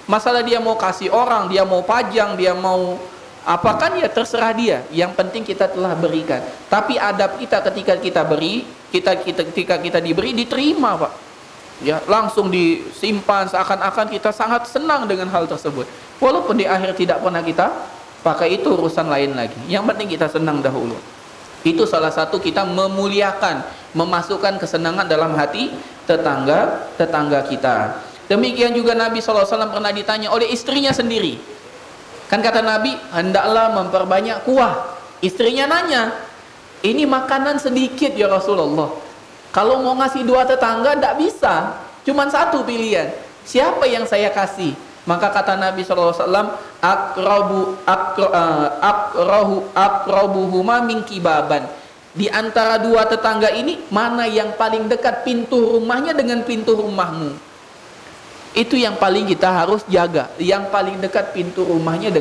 Masalah dia mau kasih orang, dia mau pajang, dia mau apakan, ya terserah dia. Yang penting kita telah berikan. Tapi adab kita ketika kita beri, ketika kita diberi, diterima, Pak. Ya, langsung disimpan, seakan-akan kita sangat senang dengan hal tersebut. Walaupun di akhir tidak pernah kita pakai itu urusan lain lagi. Yang penting kita senang dahulu. Itu salah satu kita memuliakan, memasukkan kesenangan dalam hati tetangga kita. Demikian juga Nabi SAW pernah ditanya oleh istrinya sendiri. Kan kata Nabi, hendaklah memperbanyak kuah. Istrinya nanya, ini makanan sedikit ya Rasulullah. Kalau mau ngasih 2 tetangga tidak bisa, cuman 1 pilihan. Siapa yang saya kasih? Maka kata Nabi SAW, akrabuhuma min kibaban. Di antara 2 tetangga ini, mana yang paling dekat pintu rumahnya dengan pintu rumahmu? Itu yang paling kita harus jaga. Yang paling dekat pintu rumahnya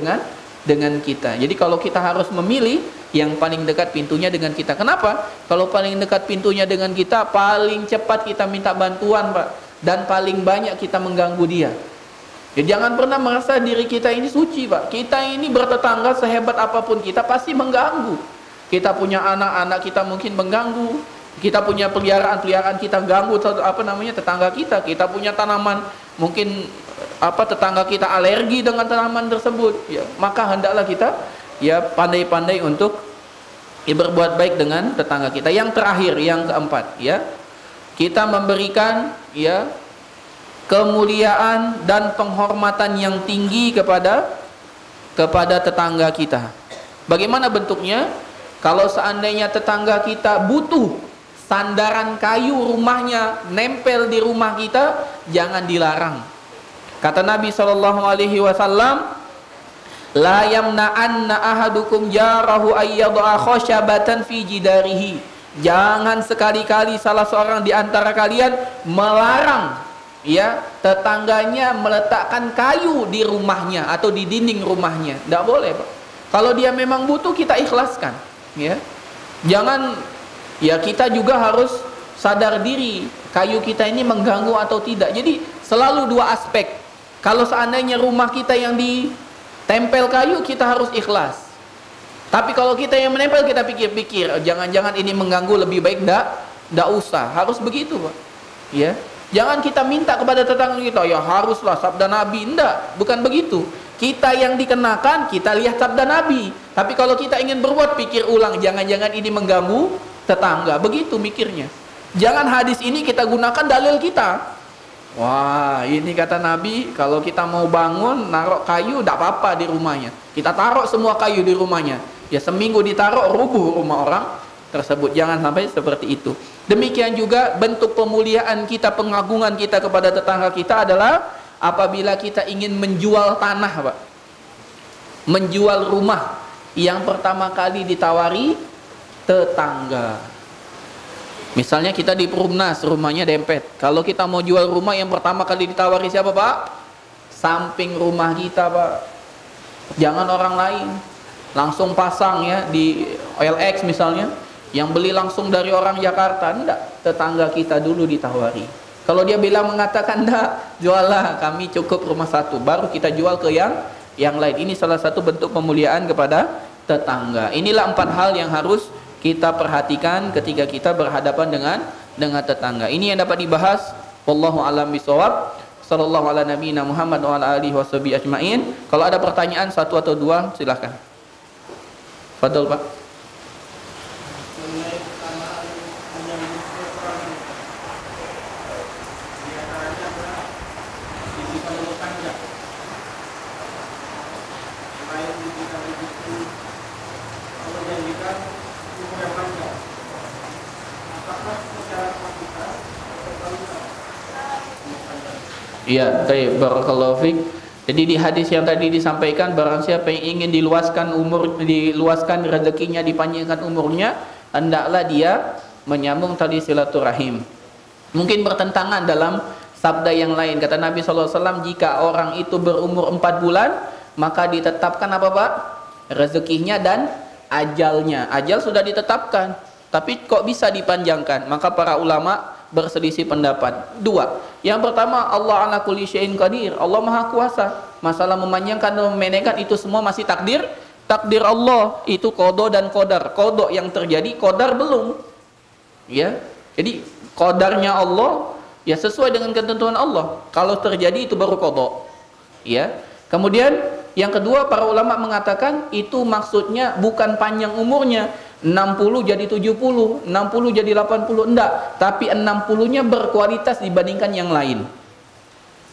dengan kita. Jadi kalau kita harus memilih, yang paling dekat pintunya dengan kita. Kenapa? Kalau paling dekat pintunya dengan kita, paling cepat kita minta bantuan, Pak. Dan paling banyak kita mengganggu dia. Ya, jangan pernah merasa diri kita ini suci, Pak. Kita ini bertetangga sehebat apapun kita pasti mengganggu. Kita punya anak-anak kita mungkin mengganggu. Kita punya peliharaan kita ganggu tetangga kita. Kita punya tanaman mungkin tetangga kita alergi dengan tanaman tersebut. Ya, maka hendaklah kita ya pandai-pandai untuk berbuat baik dengan tetangga kita. Yang terakhir, yang keempat, ya. Kita memberikan ya kemuliaan dan penghormatan yang tinggi kepada tetangga kita. Bagaimana bentuknya? Kalau seandainya tetangga kita butuh sandaran kayu rumahnya nempel di rumah kita, jangan dilarang. Kata Nabi SAW, la yamna'anna ahadukum jarahu ayyadha khashabatan fi jidarihi. Jangan sekali-kali salah seorang di antara kalian melarang ya tetangganya meletakkan kayu di rumahnya atau di dinding rumahnya. Tidak boleh, Pak. Kalau dia memang butuh, kita ikhlaskan, ya. Jangan, ya kita juga harus sadar diri kayu kita ini mengganggu atau tidak. Jadi selalu 2 aspek. Kalau seandainya rumah kita yang ditempel kayu, kita harus ikhlas. Tapi kalau kita yang menempel, kita pikir-pikir, jangan-jangan ini mengganggu, lebih baik tidak usah. Harus begitu, Pak. Ya. Jangan kita minta kepada tetangga kita, ya haruslah sabda Nabi. Enggak, bukan begitu. Kita yang dikenakan, kita lihat sabda Nabi. Tapi kalau kita ingin berbuat, pikir ulang, jangan-jangan ini mengganggu tetangga. Begitu mikirnya. Jangan hadis ini kita gunakan dalil kita. Wah, ini kata Nabi, kalau kita mau bangun, naruh kayu, tidak apa-apa di rumahnya. Kita taruh semua kayu di rumahnya. Ya seminggu ditaruh, rubuh rumah orang tersebut. Jangan sampai seperti itu. Demikian juga bentuk pemuliaan kita, pengagungan kita kepada tetangga kita adalah apabila kita ingin menjual tanah, Pak. Menjual rumah, yang pertama kali ditawari tetangga. Misalnya kita di Perumnas, rumahnya dempet. Kalau kita mau jual rumah, yang pertama kali ditawari siapa, Pak? Samping rumah kita, Pak. Jangan orang lain. Langsung pasang ya di OLX misalnya. Yang beli langsung dari orang Jakarta. Enggak, tetangga kita dulu ditawari. Kalau dia bilang mengatakan enggak, juallah, kami cukup rumah 1, baru kita jual ke yang lain. Ini salah satu bentuk pemuliaan kepada tetangga. Inilah 4 hal yang harus kita perhatikan ketika kita berhadapan dengan tetangga. Ini yang dapat dibahas. Wallahu a'lam bishawab. Sallallahu ala nabiyina Muhammad wa ala alihi washabihi ajmain. Kalau ada pertanyaan 1 atau 2, silakan. Fadhol, Pak. Iya, baik, barakallahu fiik. Jadi di hadis yang tadi disampaikan, barang siapa yang ingin diluaskan rezekinya, dipanjangkan umurnya, hendaklah dia menyambung tali silaturahim. Mungkin bertentangan dalam sabda yang lain. Kata Nabi SAW, jika orang itu berumur 4 bulan, maka ditetapkan apa, Pak? Rezekinya dan ajalnya. Ajal sudah ditetapkan, tapi kok bisa dipanjangkan? Maka para ulama berselisih pendapat. 2. Yang pertama, Allah ala kulli syai'in qadir. Allah Maha Kuasa. Masalah memanjangkan dan memendekkan itu semua masih takdir Allah. Itu qada dan qadar. Qada yang terjadi, qadar belum. Ya. Jadi qadarnya Allah ya sesuai dengan ketentuan Allah. Kalau terjadi itu baru qada. Ya. Kemudian yang kedua, para ulama mengatakan itu maksudnya bukan panjang umurnya 60 jadi 70, 60 jadi 80, enggak, tapi 60-nya berkualitas dibandingkan yang lain.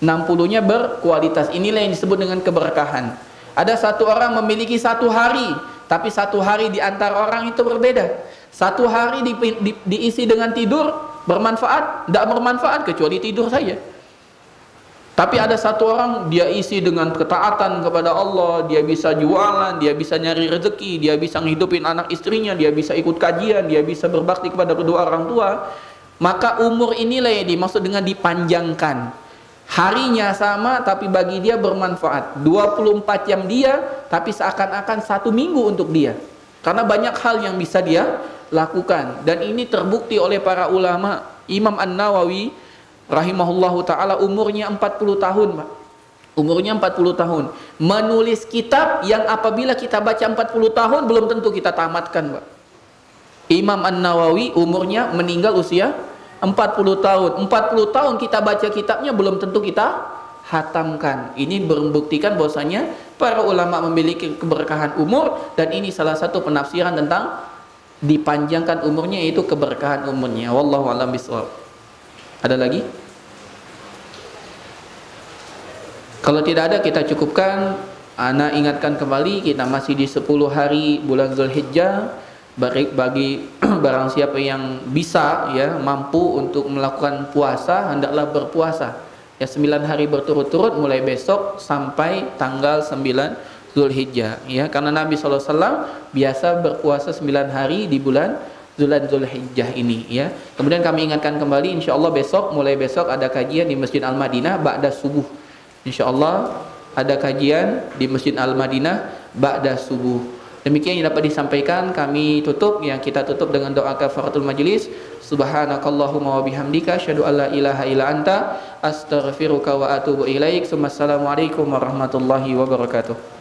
60-nya berkualitas. Inilah yang disebut dengan keberkahan. Ada satu orang memiliki satu hari, tapi satu hari di antara orang itu berbeda. Satu hari diisi dengan tidur, bermanfaat, tidak bermanfaat kecuali tidur saja. Tapi ada satu orang, dia isi dengan ketaatan kepada Allah, dia bisa jualan, dia bisa nyari rezeki, dia bisa ngidupin anak istrinya, dia bisa ikut kajian, dia bisa berbakti kepada kedua orang tua. Maka umur inilah yang dimaksud dengan dipanjangkan. Harinya sama, tapi bagi dia bermanfaat. 24 jam dia, tapi seakan-akan 1 minggu untuk dia. Karena banyak hal yang bisa dia lakukan. Dan ini terbukti oleh para ulama. Imam An-Nawawi rahimahullahu ta'ala umurnya 40 tahun, Pak. Umurnya 40 tahun. Menulis kitab yang apabila kita baca 40 tahun belum tentu kita tamatkan, Pak. Imam An-Nawawi umurnya meninggal usia 40 tahun. 40 tahun kita baca kitabnya belum tentu kita hatamkan. Ini membuktikan bahwasanya para ulama memiliki keberkahan umur, dan ini salah satu penafsiran tentang dipanjangkan umurnya, yaitu keberkahan umurnya. Wallahu a'lam bishawab. Ada lagi? Kalau tidak ada, kita cukupkan. Ana ingatkan kembali, kita masih di 10 hari bulan Zulhijjah. Bagi barang siapa yang bisa, ya, mampu untuk melakukan puasa, hendaklah berpuasa. Ya, 9 hari berturut-turut mulai besok sampai tanggal 9 Zulhijjah. Ya, karena Nabi SAW biasa berpuasa 9 hari di bulan Zulhijjah ini, ya. Kemudian kami ingatkan kembali, insyaallah mulai besok ada kajian di Masjid Al-Madinah ba'da subuh. Insyaallah ada kajian di Masjid Al-Madinah ba'da subuh. Demikian yang dapat disampaikan, kami tutup, yang kita tutup dengan doa kafaratul majlis. Subhanakallahumma wa bihamdika asyhadu an la ilaha illa anta astaghfiruka wa atubu ilaik. Wassalamualaikum warahmatullahi wabarakatuh.